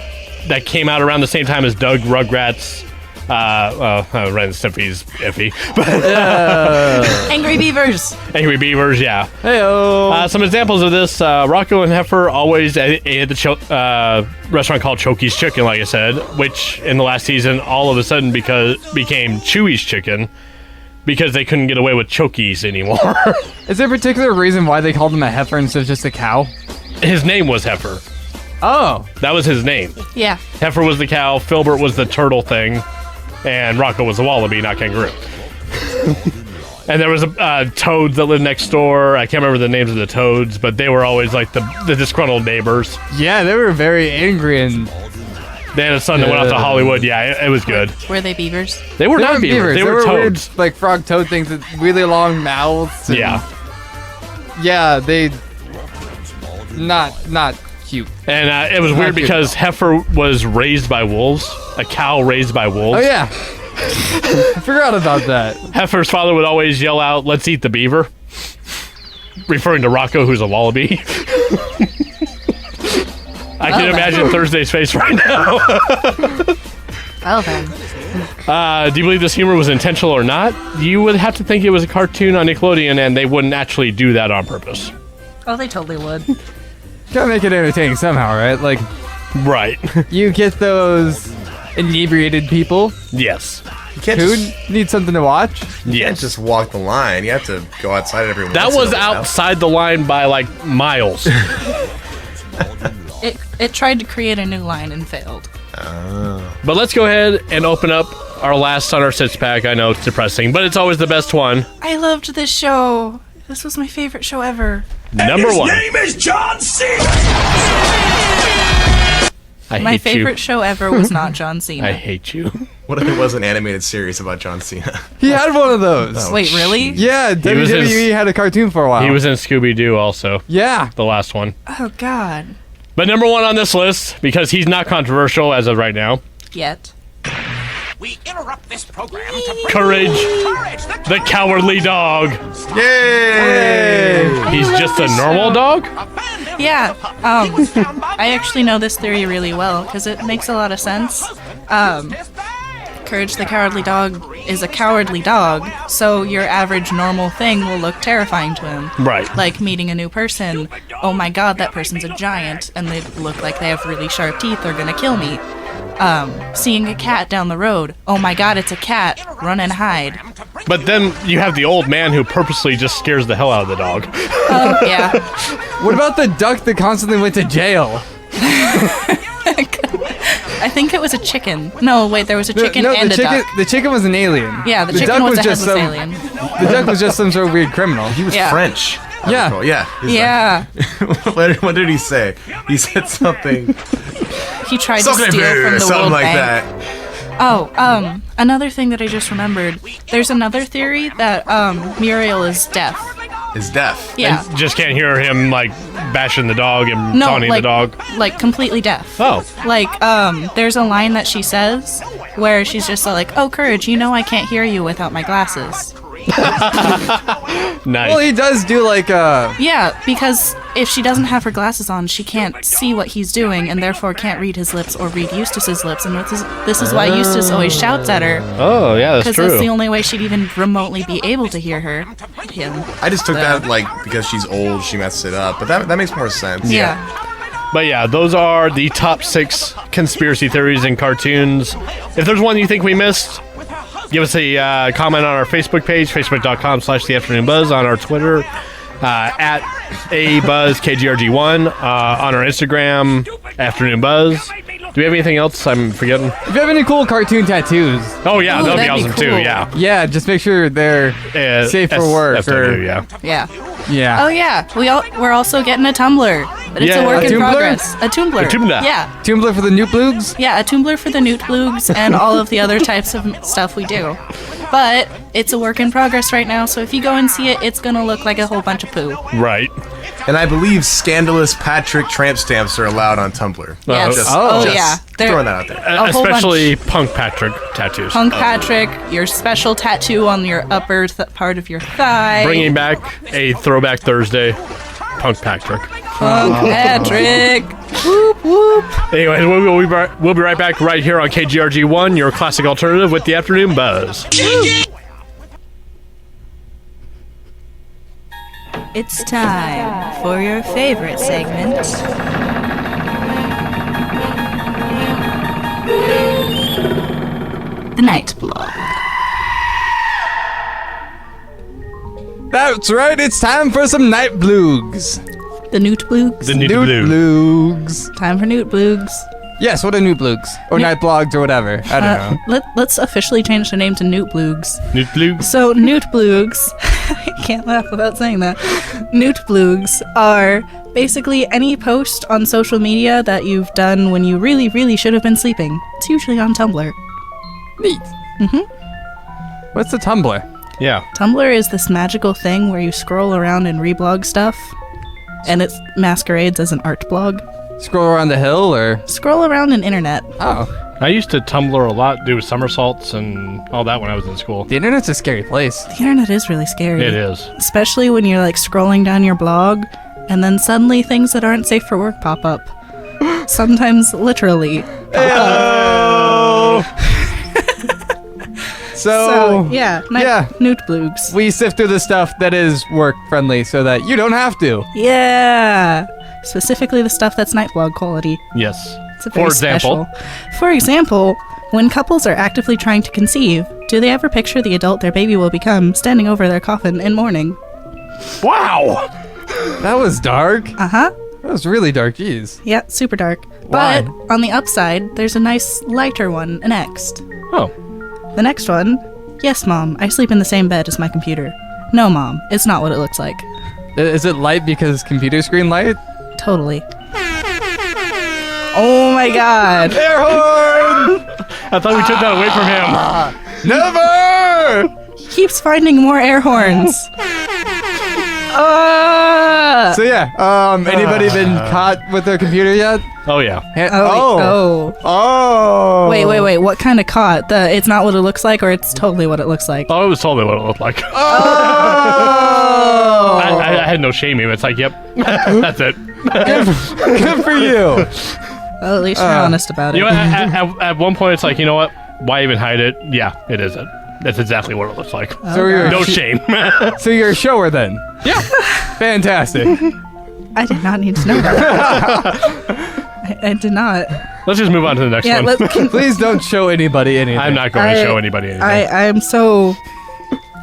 that came out around the same time as Doug, Rugrats, Ren and Stimpy's iffy. Angry Beavers. Angry Beavers, yeah. Hey-oh. Some examples of this, Rocco and Heifer always ate at the restaurant called Chokey's Chicken, like I said, which in the last season all of a sudden became Chewy's Chicken because they couldn't get away with Chokey's anymore. Is there a particular reason why they called him a heifer instead of just a cow? His name was Heifer. Oh. That was his name. Yeah. Heifer was the cow, Filbert was the turtle thing, and Rocco was the wallaby, not kangaroo. And there was toads that lived next door. I can't remember the names of the toads, but they were always like the disgruntled neighbors. Yeah, they were very angry and... They had a son that went off to Hollywood. Yeah, it was good. Were they beavers? They were not beavers. They were toads. Weird, like frog toad things with really long mouths. And Yeah. Yeah, they... Not cute. And it was weird cute. because Heifer was raised by wolves, a cow raised by wolves. Oh yeah, I forgot about that. Heifer's father would always yell out, "Let's eat the beaver," referring to Rocco, who's a wallaby. I can imagine Thursday's face right now. Well then. Do you believe this humor was intentional or not? You would have to think it was a cartoon on Nickelodeon, and they wouldn't actually do that on purpose. Oh, they totally would. Gotta make it entertaining somehow, right? Like, Right. you get those inebriated people You Yes. can't who just, need something to watch. you can't just walk the line. You have to go outside every once That in a was while. outside the line by like miles. It tried to create a new line and failed. But let's go ahead and open up our last on our six pack. I know it's depressing, but it's always the best one. I loved this show. This was my favorite show ever. Number one. Name is John Cena. I My hate favorite you. show ever was not John Cena. I hate you. What if it was an animated series about John Cena? He had one of those. Wait, really? Yeah, was WWE in- had a cartoon for a while. He was in Scooby Doo also, Yeah. the last one. Oh God. But number one on this list, because he's not controversial as of right now, Yet. We interrupt this program to bring Courage, Courage, the cowardly dog. Yay! He's just a normal dog? Yeah. I actually know this theory really well because it makes a lot of sense. Courage the Cowardly Dog is a cowardly dog, so your average normal thing will look terrifying to him. Right. Like meeting a new person. Oh my god, that person's a giant, and they look like they have really sharp teeth, they're gonna kill me. Seeing a cat down the road. Oh my god, it's a cat. Run and hide. But then you have the old man who purposely just scares the hell out of the dog. Oh, yeah. What about the duck that constantly went to jail? I think it was a chicken. No, wait, there was a chicken no, and the a chicken, duck. the chicken was an alien. Yeah, the duck chicken was a just headless some, alien. The duck was just some sort of weird criminal. He was Yeah. French. Yeah. Yeah. He's Yeah. like- what did he say? He said something. He tried to steal from the something World like Bank. that. Oh, another thing that I just remembered. There's another theory that Muriel is deaf. Is deaf. Yeah. Just can't hear him like bashing the dog and No, taunting like the dog. like completely deaf. Oh. Like there's a line that she says where she's just like, "Oh, Courage, you know I can't hear you without my glasses." Nice. Well, he does do like Yeah, because if she doesn't have her glasses on, she can't see what he's doing and therefore can't read his lips or read Eustace's lips. And this is why Eustace always shouts at her, Oh, yeah, that's because true. that's the only way she'd even remotely be able to hear him. I just took that like because she's old, she messed it up. But that makes more sense. Yeah. But yeah, those are the top 6 conspiracy theories in cartoons. If there's one you think we missed, give us a comment on our Facebook page, facebook.com/theafternoonbuzz, on our Twitter, at abuzzkgrg1, on our Instagram, Afternoon Buzz. Do we have anything else I'm forgetting? if you have any cool cartoon tattoos, Oh yeah, Ooh, that would be that'd be awesome too, cool. yeah. yeah, just make sure they're safe for work. SFW, yeah. Yeah. Yeah. Oh yeah. We're also getting a Tumblr, but it's Yeah, a work a in Tumblr? progress. A Tumblr. A Tumblr. Yeah. Tumblr for the Newt Bloogs? Yeah, a Tumblr for the Newt Bloogs and all of the other types of stuff we do. But it's a work in progress right now, so if you go and see it, it's gonna look like a whole bunch of poo. Right. And I believe scandalous Patrick tramp stamps are allowed on Tumblr. Yes. Just- Oh, just yeah. throwing that out there. A whole Especially Punk Patrick tattoos. Punk Patrick, your special tattoo on your upper part of your thigh. Bringing back a Throwback Thursday, Punk Patrick. Punk Patrick. Whoop whoop. Anyways, we'll be right back right here on KGRG1, your classic alternative with the Afternoon Buzz. It's time for your favorite segment. The Night Blog. That's right, it's time for some night bloogs. The Newt Bloogs. The Newt Newt Blue. Bloogs. Time for Newt Bloogs. Yes, what are Newt Bloogs? Or night blogs or whatever. I don't know. Let's officially change the name to Newt Bloogs. Newt Blue. So Newt Bloogs, I can't laugh without saying that. Newt Bloogs are basically any post on social media that you've done when you really, really should have been sleeping. It's usually on Tumblr. Neat. What's the Tumblr? Yeah. Tumblr is this magical thing where you scroll around and reblog stuff, and it masquerades as an art blog. scroll around the hill or? Scroll around an internet. Oh, I used to Tumblr a lot, do somersaults and all that when I was in school. the internet's a scary place. The internet is really scary. It is. Especially when you're like scrolling down your blog and then suddenly things that aren't safe for work pop up. Sometimes literally pop up. So, yeah. Newt bloogs. We sift through the stuff that is work friendly so that you don't have to. Yeah. Specifically the stuff that's Nightblog quality. Yes. It's a very For example? special. For example, when couples are actively trying to conceive, do they ever picture the adult their baby will become standing over their coffin in mourning? Wow! That was dark. Uh-huh. That was really dark. Jeez. Yeah, super dark. Why? But on the upside, there's a nice lighter one next. Oh. The next one, yes, Mom, I sleep in the same bed as my computer. No, Mom, it's not what it looks like. Is it light because computer screen light? Totally. Oh my god. Air horn! I thought we took that away from him. Never! He keeps finding more air horns. So yeah, anybody been caught with their computer yet? Oh, yeah. Oh. Wait, what kind of caught? The it's not what it looks like or it's totally what it looks like? Oh, it was totally what it looked like. Oh! I had no shame. It's like, yep, that's it. Good for you. Well, at least you're honest about it. You know, at one point, it's like, you know what? Why even hide it? Yeah, it isn't. That's exactly what it looks like. So you're No shame. So you're a shower then? Yeah. Fantastic. I did not need to know that. I did not. Let's just move on to the next one. Please don't show anybody anything. I'm not going to show anybody anything. I'm so...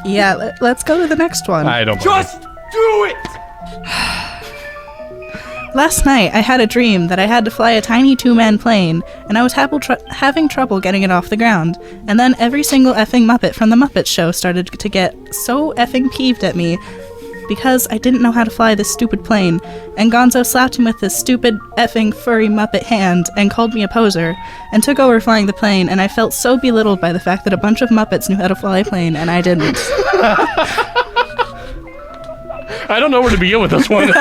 Yeah, let's go to the next one. I don't Just do it! Last night, I had a dream that I had to fly a tiny two-man plane, and I was having trouble getting it off the ground. And then every single effing Muppet from the Muppet Show started to get so effing peeved at me because I didn't know how to fly this stupid plane, and Gonzo slapped him with his stupid effing furry Muppet hand and called me a poser, and took over flying the plane, and I felt so belittled by the fact that a bunch of Muppets knew how to fly a plane, and I didn't. I don't know where to begin with this one.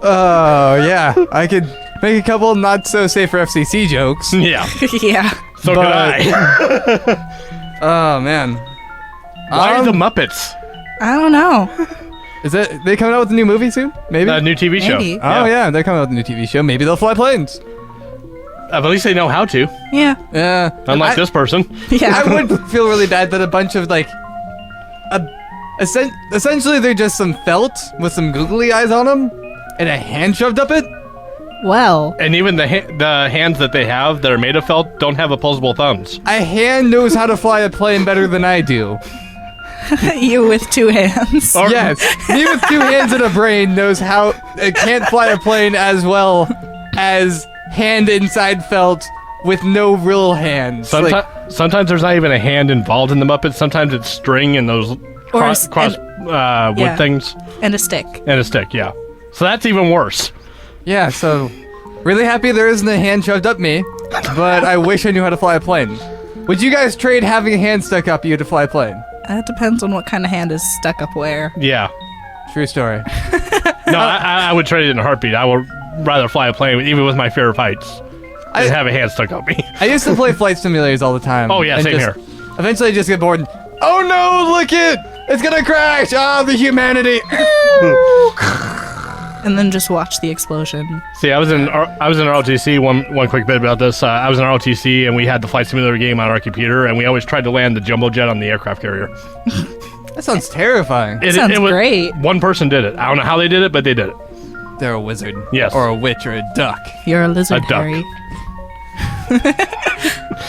Oh, yeah. I could make a couple not so safe for FCC jokes. Yeah. Yeah. So could I. Oh, man. Why the Muppets? I don't know. Is it they coming out with a new movie soon? Maybe? A new TV show. Maybe. Oh, yeah. They're coming out with a new TV show. Maybe they'll fly planes. At least they know how to. Yeah. Yeah. Unlike this person. Yeah. I would feel really bad that a bunch of, like... essentially, they're just some felt with some googly eyes on them and a hand shoved up it. Well. And even the hands that they have that are made of felt don't have opposable thumbs. A hand knows how to fly a plane better than I do. You with two hands. Yes, me with two hands and a brain knows how it can't fly a plane as well as hand inside felt with no real hands. Sometimes there's not even a hand involved in the Muppets. Sometimes it's string and those wood things. And a stick. And a stick, yeah. So that's even worse. Yeah, so really happy there isn't a hand shoved up me, but I wish I knew how to fly a plane. Would you guys trade having a hand stuck up you to fly a plane? It depends on what kind of hand is stuck up where. Yeah. True story. No, I would trade it in a heartbeat. I would rather fly a plane, even with my fear of heights, than have a hand stuck up me. I used to play flight simulators all the time. Oh, yeah, and same here. Eventually I just get bored and, oh no, look it! It's gonna crash! Ah, the humanity! And then just watch the explosion. See, I was in ROTC. One quick bit about this. I was in ROTC, and we had the flight simulator game on our computer, and we always tried to land the jumbo jet on the aircraft carrier. That sounds terrifying. Sounds great. One person did it. I don't know how they did it, but they did it. They're a wizard. Yes. Or a witch or a duck. You're a lizard, A duck. Harry.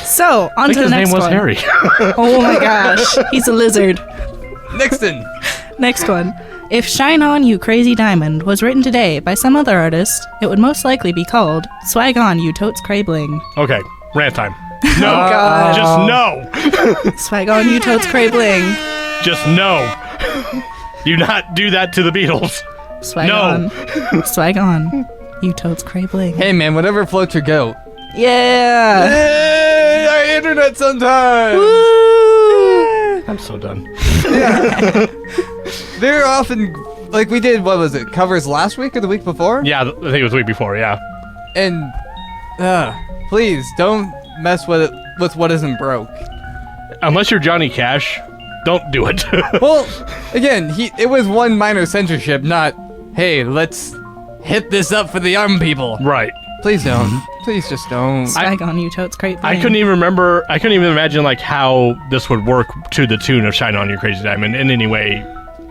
So, on I to think the his next name was one. Harry. Oh my gosh, he's a lizard. Nixon! Next one. If Shine On You Crazy Diamond was written today by some other artist, it would most likely be called Swag On You Totes Crabling. Okay, rant time. No. God. Just no. Swag On You Totes Crabling. Just no. Do not do that to the Beatles. Swag No. On. Swag On You Totes Crabling. Hey man, whatever floats your goat. Yeah. Hey, our internet sometimes! Woo. I'm so done. They're often like we did, what was it, covers last week or the week before? Yeah, I think it was the week before, yeah. And, please, don't mess with what isn't broke. Unless you're Johnny Cash, don't do it. Well, again, it was one minor censorship, not, hey, let's hit this up for the young people. Right. Please don't. Please just don't. Swag on you, Totes Crate. I couldn't even imagine like how this would work to the tune of Shine On You Crazy Diamond in any way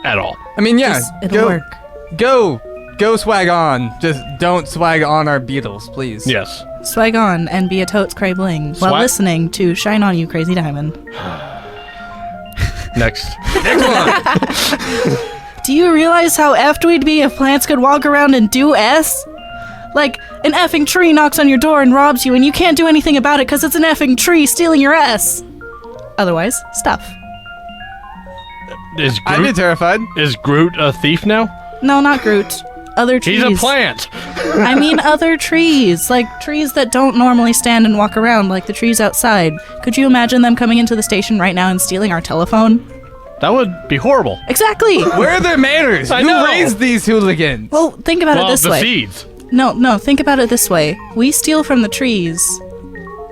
at all. I mean, yeah, It'll work. Go swag on. Just don't swag on our Beatles, please. Yes. Swag on and be a Totes Cray Bling while listening to Shine On You Crazy Diamond. Next. Next one. Do you realize how effed we'd be if plants could walk around and do S? Like, an effing tree knocks on your door and robs you, and you can't do anything about it because it's an effing tree stealing your S. Otherwise, stuff. I'd be terrified. Is Groot a thief now? No, not Groot. Other trees. He's a plant. I mean other trees. Like, trees that don't normally stand and walk around, like the trees outside. Could you imagine them coming into the station right now and stealing our telephone? That would be horrible. Exactly. Where are their manners? I Who know. raised these hooligans? Well, think about it this the way. seeds. No, think about it this way. We steal from the trees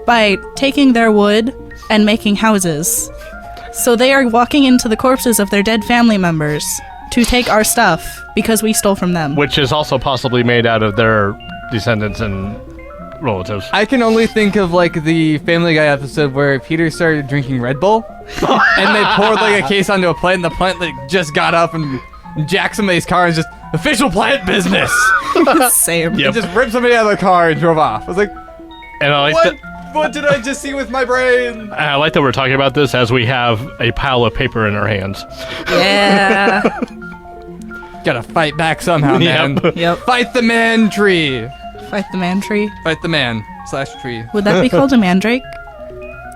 by taking their wood and making houses. So they are walking into the corpses of their dead family members to take our stuff because we stole from them. Which is also possibly made out of their descendants and relatives. I can only think of like the Family Guy episode where Peter started drinking Red Bull and they poured like a case onto a plant and the plant like just got up and jacked somebody's car and just official plant business. Same. Yep. And just ripped somebody out of the car and drove off. I was like, And I like what? that. What did I just see with my brain? I like that we're talking about this as we have a pile of paper in our hands. Yeah. Gotta fight back somehow, man. Yep. Fight the man tree. Fight the man tree. Fight the man / tree. Would that be called a mandrake?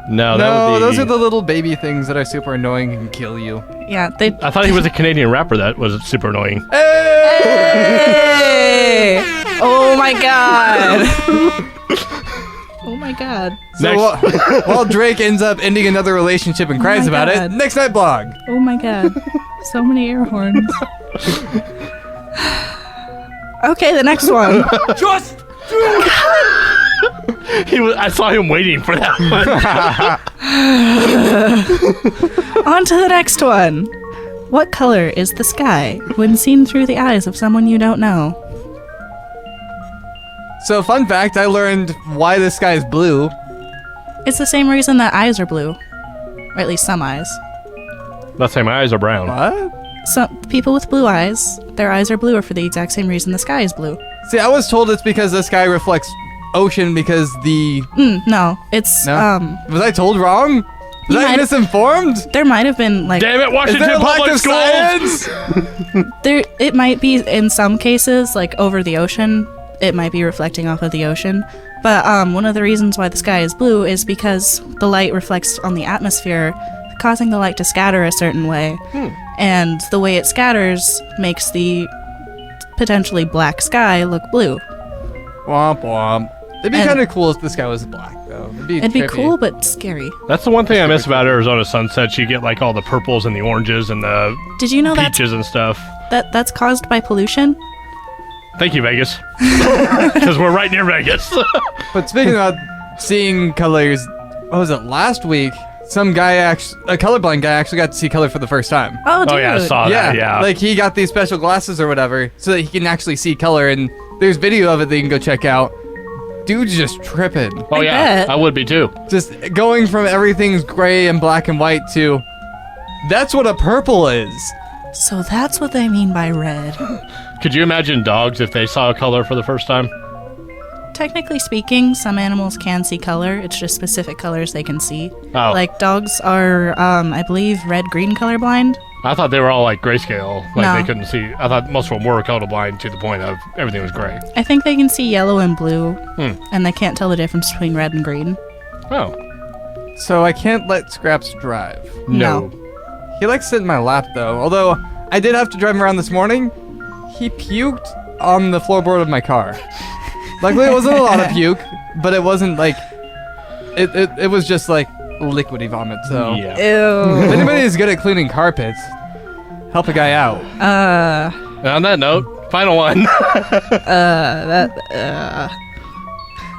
No, that No, would be... those are the little baby things that are super annoying and can kill you. Yeah, they. I thought he was a Canadian rapper that was super annoying. Hey! Oh my god! Oh my god! So while Drake ends up ending another relationship and cries my about it, God. next night blog. Oh my god! So many air horns. Okay, the next one. Just I saw him waiting for that one. On to the next one. What color is the sky when seen through the eyes of someone you don't know? So fun fact, I learned why the sky is blue. It's the same reason that eyes are blue. Or at least some eyes. Let's say my eyes are brown. What? Some people with blue eyes, their eyes are bluer for the exact same reason the sky is blue. See, I was told it's because the sky reflects ocean because the... No, it's No? Was I told wrong? Was I might- misinformed? there might have been like Damn it, Is Washington there a lack Public of Schools! science? there it might be in some cases like over the ocean, it might be reflecting off of the ocean. But one of the reasons why the sky is blue is because the light reflects on the atmosphere, causing the light to scatter a certain way. And the way it scatters makes the potentially black sky look blue. Womp womp. It'd be And- kind of cool if the sky was black, though. It'd be trippy. cool but scary. That's the one thing I miss about Arizona sunsets. You get like all the purples and the oranges and the Did you know peaches and stuff. that's caused by pollution? Thank you, Vegas. Because we're right near Vegas. But speaking about seeing colors, what was it, last week? Some guy, a colorblind guy, actually got to see color for the first time. Oh, dude. Oh, yeah, I saw that. Yeah. Like he got these special glasses or whatever so that he can actually see color, and there's video of it that you can go check out. Dude's just tripping. Oh, I yeah. bet. I would be too. Just going from everything's gray and black and white to that's what a purple is. So that's what they mean by red. Could you imagine dogs if they saw a color for the first time? Technically speaking, some animals can see color. It's just specific colors they can see. Oh. Like dogs are, I believe, red-green colorblind. I thought they were all like grayscale. Like No. they couldn't see. I thought most of them were colorblind to the point of everything was gray. I think they can see yellow and blue, and they can't tell the difference between red and green. Oh. So I can't let Scraps drive. No. He likes to sit in my lap though. Although I did have to drive him around this morning. He puked on the floorboard of my car. Luckily it wasn't a lot of puke, but it wasn't like it was just like liquidy vomit, so Yeah. if Ew. anybody is good at cleaning carpets, help a guy out. And on that note, final one.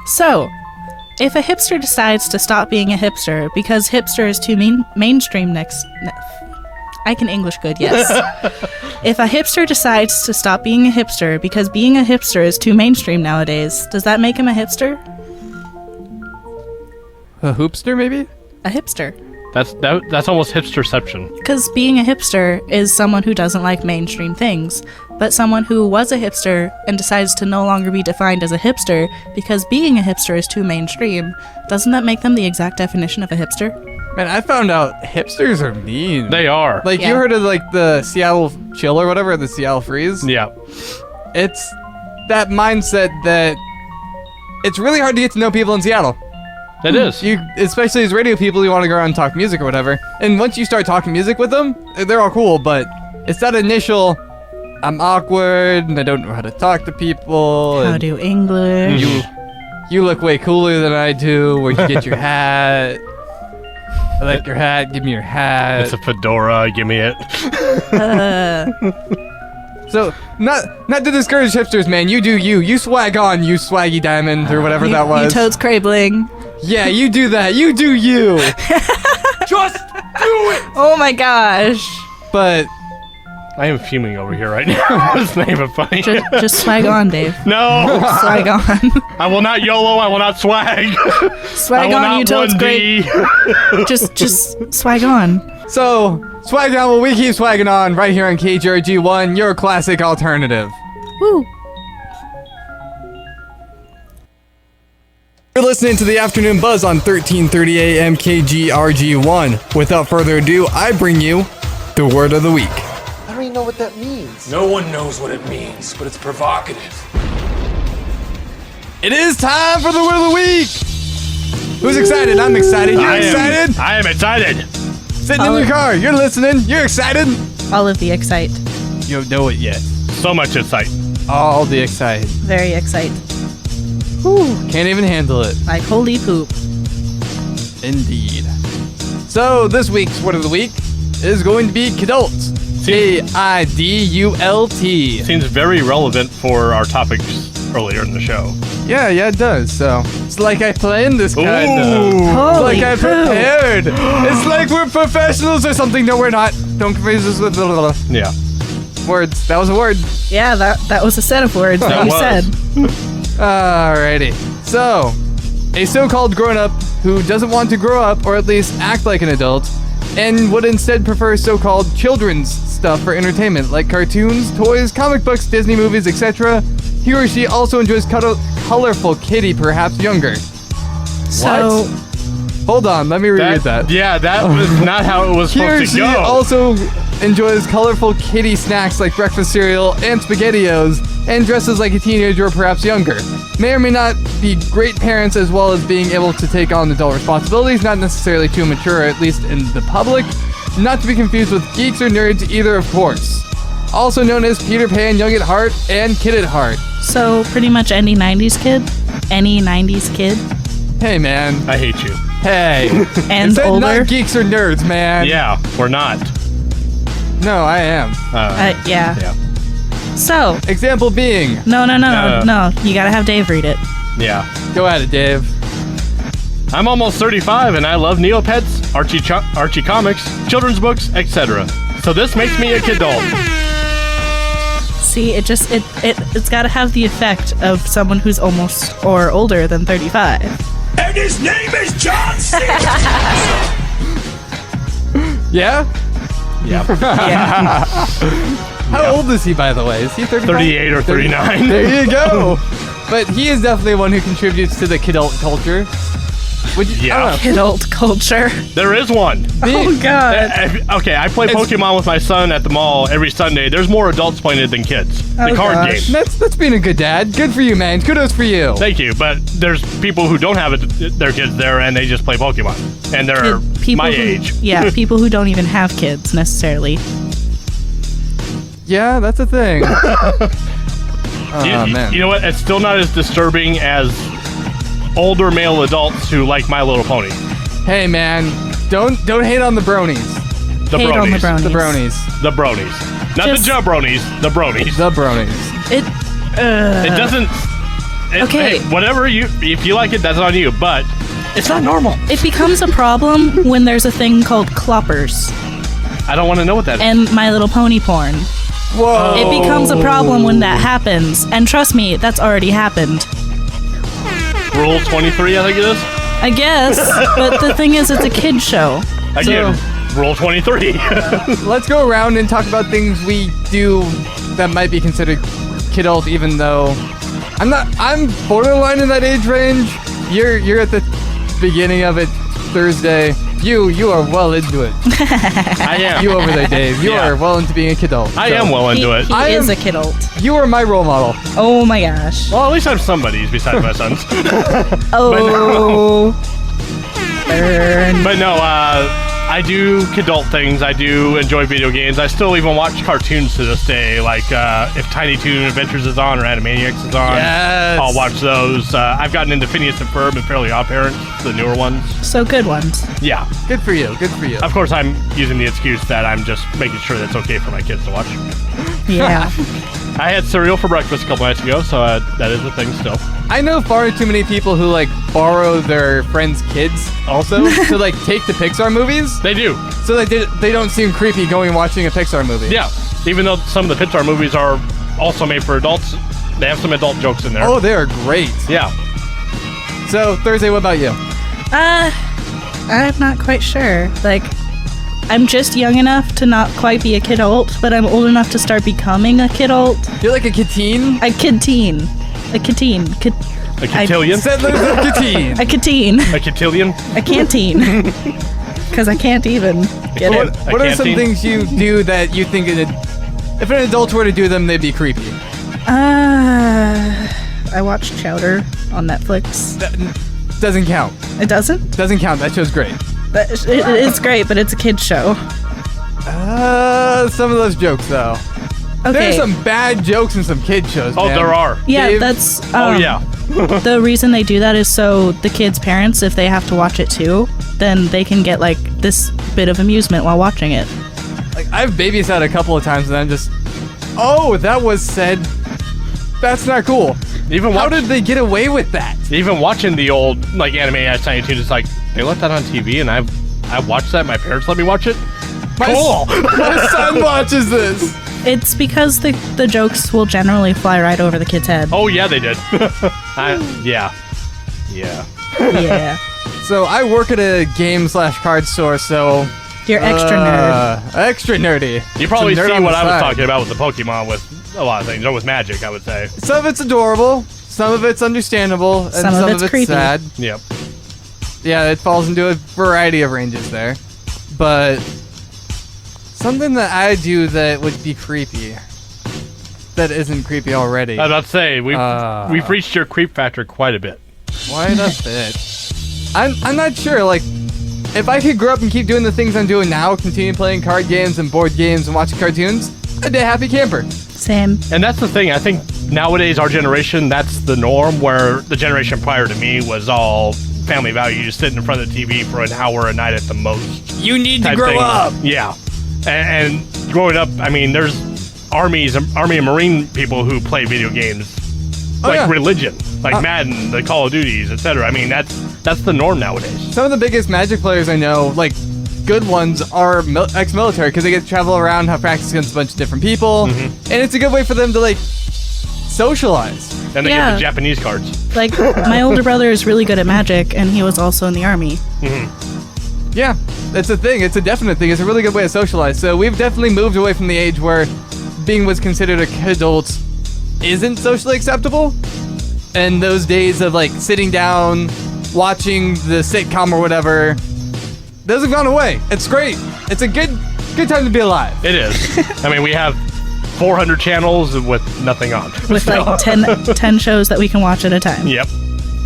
So, if a hipster decides to stop being a hipster because hipster is too mainstream I can English good, yes. If a hipster decides to stop being a hipster because being a hipster is too mainstream nowadays, does that make him a hipster? A hoopster, maybe? A hipster. That's almost hipsterception. Because being a hipster is someone who doesn't like mainstream things, but someone who was a hipster and decides to no longer be defined as a hipster because being a hipster is too mainstream, doesn't that make them the exact definition of a hipster? Man, I found out hipsters are mean. They are. Like, Yeah. you heard of, like, the Seattle Chill or whatever, the Seattle Freeze? Yeah. It's that mindset that it's really hard to get to know people in Seattle. It is. You, especially as radio people, you want to go around and talk music or whatever. And once you start talking music with them, they're all cool, but it's that initial, I'm awkward, and I don't know how to talk to people. How and do English? you look way cooler than I do. Where'd you get your hat? I like your hat. Give me your hat. It's a fedora. Give me it. So, not to discourage hipsters, man. You do you. You swag on, you swaggy diamond, or whatever that was. You toads crabling. Yeah, you do that. You do you. Just do it! Oh my gosh. But I am fuming over here right now. It's not even funny. Just swag on, Dave. No. Swag on. I will not YOLO. I will not swag. Swag I will on, not you toads 1D. great. Just swag on. so, swag on. Well, we keep swagging on right here on KGRG1, your classic alternative. Woo. You're listening to the Afternoon Buzz on 1330 AM KGRG1. Without further ado, I bring you the word of the week. I don't even know what that means. No one knows what it means, but it's provocative. It is time for the word of the week. Who's excited? I'm excited. You're excited? I am excited. Sitting in your car. You're listening. You're excited. All of the excite. You don't know it yet. So much insight. All the excited. Very excite. Can't even handle it. Like holy poop. Indeed. So this week's word of the week is going to be kidult. Kidult. Seems very relevant for our topics earlier in the show. Yeah, it does. So it's like I planned this kind of. It's Holy like I poo. prepared. It's like we're professionals or something. No, we're not. Don't confuse us with Yeah. words. That was a word. Yeah, that was a set of words that That you was. said. Alrighty. So, a so-called grown-up who doesn't want to grow up or at least act like an adult and would instead prefer so-called children's stuff for entertainment like cartoons, toys, comic books, Disney movies, etc. He or she also enjoys colorful kitty, perhaps younger. So Hold on, let me reread that. Yeah, that was not how it was He or supposed to she go. also enjoys colorful kitty snacks like breakfast cereal and SpaghettiOs, and dresses like a teenager or perhaps younger. May or may not be great parents, as well as being able to take on adult responsibilities, not necessarily too mature, at least in the public. Not to be confused with geeks or nerds either, of course. Also known as Peter Pan, young at heart, and kid at heart. So pretty much any 90s kid? Any 90s kid? Hey, man. I hate you. Hey. And It said older? not geeks or nerds, man. Yeah, we're not. No, I am. Yeah. Yeah. So, Example being. no. You gotta have Dave read it. Yeah. Go at it, Dave. I'm almost 35 and I love Neopets, Archie comics, children's books, etc. So this makes me a kidult. See, it's gotta have the effect of someone who's almost or older than 35. And his name is John C. Yeah? Yeah. How old is he, by the way? Is he 35? 38 or 39. There you go. But he is definitely one who contributes to the kidult culture. Would you, Yeah. I don't Kidult culture. There is one. Oh god. Okay, I play Pokemon with my son at the mall every Sunday. There's more adults playing it than kids. The Oh, card gosh. game. That's being a good dad. Good for you, man. Kudos for you. Thank you, but there's people who don't have their kids there and they just play Pokemon. And they're my age. Yeah, people who don't even have kids necessarily. Yeah, that's a thing. Man. You know what? It's still not as disturbing as older male adults who like My Little Pony. Hey, man. Don't hate on the bronies. The Hate bronies. on the bronies. The bronies. The bronies. Not Just- the jabronis, the bronies. The bronies. It. It doesn't. Okay. Hey, whatever if you like it, that's on you. But it's not normal. It becomes a problem when there's a thing called cloppers I don't want to know what that is. and My Little Pony porn. Whoa. It becomes a problem when that happens, and trust me, that's already happened. Rule 23, I think it is. I guess, but the thing is, it's a kid show. Again, Rule 23. Let's go around and talk about things we do that might be considered kidult, even though I'm borderline in that age range. You're at the beginning of it, Thursday. You are well into it. I am. You over there, Dave. You Yeah. are well into being a kidult. I am well into it. He I is am- a kidult. You are my role model. Oh my gosh. Well, at least I'm somebody's besides my sons. Oh. Burn. But no, I do kidult things. I do enjoy video games. I still even watch cartoons to this day. Like if Tiny Toon Adventures is on or Animaniacs is on, Yes. I'll watch those. I've gotten into Phineas and Ferb and Fairly Odd Parents, the newer ones. So good ones. Yeah. Good for you. Good for you. Of course, I'm using the excuse that I'm just making sure that's okay for my kids to watch. Yeah. I had cereal for breakfast a couple nights ago, so that is a thing still. I know far too many people who like borrow their friends' kids also to like take the Pixar movies, They do. so that they don't seem creepy going and watching a Pixar movie. Yeah. Even though some of the Pixar movies are also made for adults, they have some adult jokes in there. Oh, they are great. Yeah. So Thursday, what about you? I'm not quite sure. Like, I'm just young enough to not quite be a kidult, but I'm old enough to start becoming a kidult. You're like a kid-teen? A kid-teen. A kid-teen. A cotillion? Settlers of Kid-teen. A kid-teen. A cotillion? A canteen. Because I can't even get What, it. what are some canteen? things you do that you think if an adult were to do them, they'd be creepy? I watched Chowder on Netflix. That doesn't count. It doesn't? Doesn't count. That show's great. It's great, but it's a kid's show. Some of those jokes, though. Okay. There's some bad jokes in some kid shows, Oh, man. there are. Yeah, Dave? that's. Oh, yeah. The reason they do that is so the kids' parents, if they have to watch it too, then they can get like this bit of amusement while watching it. Like, I've babysat a couple of times, and I'm just, oh, that was said. That's not cool. Even How watch, did they get away with that? even watching the old like anime Tiny Toons, it's like they let that on TV, and I watched that. My parents let me watch it. Cool. My son watches this. It's because the jokes will generally fly right over the kid's head. Oh yeah, they did. Yeah. Yeah. So I work at a game/card store, so You're extra nerd. extra nerdy. You probably Some nerd see on what the I was side. talking about with the Pokemon, with a lot of things, or with Magic, I would say. Some of it's adorable, some of it's understandable, and Some of it's creepy. sad. Yep. Yeah, it falls into a variety of ranges there. But something that I do that would be creepy, that isn't creepy already. I was about to say we've reached your creep factor quite a bit. Quite a bit. I'm not sure, like, if I could grow up and keep doing the things I'm doing now, continue playing card games and board games and watching cartoons, I'd be a happy camper. Same. And that's the thing. I think nowadays our generation, that's the norm. Where the generation prior to me was all family value, just sitting in front of the TV for an hour a night at the most. You need to type grow thing. up. Yeah. And growing up, I mean, there's Army and Marine people who play video games like yeah. religion, like Madden, the Call of Duties, etc. I mean, that's the norm nowadays. Some of the biggest Magic players I know, like, good ones, are ex-military because they get to travel around, have practice against a bunch of different people, and it's a good way for them to, like, socialize. And they Yeah. get the Japanese cards. Like, my older brother is really good at Magic, and he was also in the Army. Yeah, it's a thing. It's a definite thing. It's a really good way to socialize. So we've definitely moved away from the age where being what's considered a kidult isn't socially acceptable. And those days of, like, sitting down, watching the sitcom or whatever, those have gone away. It's great. It's a good time to be alive. It is. I mean, we have 400 channels with nothing on. With like 10 shows that we can watch at a time. Yep.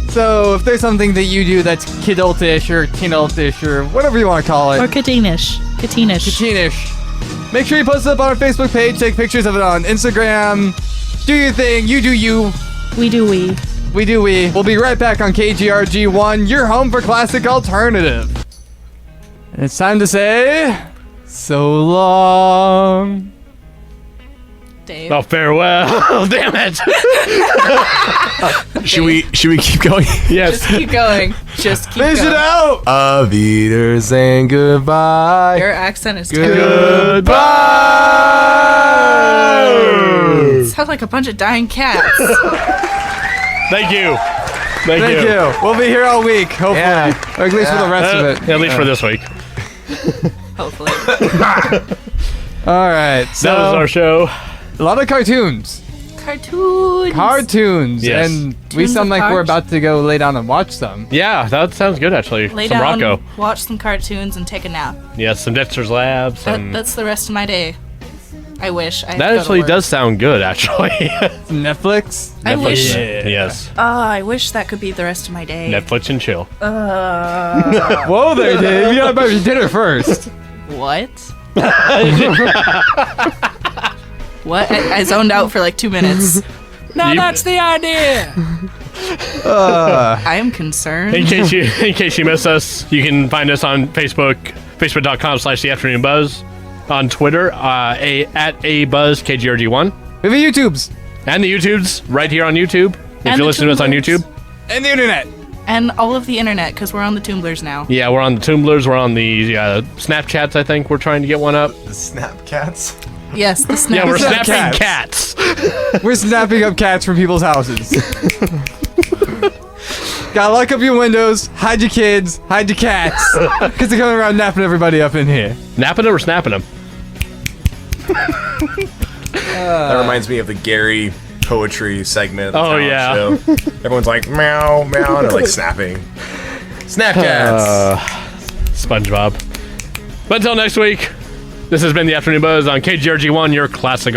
So if there's something that you do that's kidultish or teen-ultish or whatever you want to call it, Or Kateenish. teenish, make sure you post it up on our Facebook page, take pictures of it on Instagram, do your thing, you do you, We do we. we do we. We'll be right back on KGRG1, your home for classic alternative. And it's time to say, so long. Dave. Oh, farewell. Damn it. Should we keep going? Yes. Just keep going. Just keep Finish going. it out. Auf Wiedersehen, goodbye. Your accent is terrible. Goodbye. Sound like a bunch of dying cats. Thank you. Thank you. We'll be here all week, hopefully. Or at least for the rest of it. At least for this week. Hopefully. All right. So, That was our show. a lot of cartoons. Cartoons. Yes. And we Tunes sound of like we're cars? about to go lay down and watch some. Yeah, that sounds good, actually. Lay some down, Rocco. watch some cartoons, and take a nap. Yes, some Dexter's Lab. Some... That's the rest of my day. I wish. I had to That go to actually work. does sound good, actually. Some Netflix. I wish. Yes. I wish that could be the rest of my day. Netflix and chill. Whoa there, Dave. You gotta buy your dinner first. What? What? I zoned out for like 2 minutes. No, that's the idea. I am concerned. In case you miss us, you can find us on Facebook, facebook.com/theafternoonbuzz, on Twitter, at abuzzkgrg1, We have a YouTubes. and the YouTubes right here on YouTube. If And you're the listening to us on Tumblrs. YouTube, And the internet. And all of the internet, because we're on the Tumblrs now. yeah, we're on the Tumblrs, we're on the Snapchats. I think we're trying to get one up. The Snapcats. Yes, the Snap. Yeah, we're Snap snapping cats. cats. We're snapping up cats from people's houses. Gotta lock up your windows, hide your kids, hide your cats. Because they're coming around napping everybody up in here. Napping them or snapping them? That reminds me of the Gary poetry segment. Of the Oh, talent yeah. show. Everyone's like meow meow, and they're like snapping. Snapcats. SpongeBob. But until next week, this has been the Afternoon Buzz on KGRG1, your classic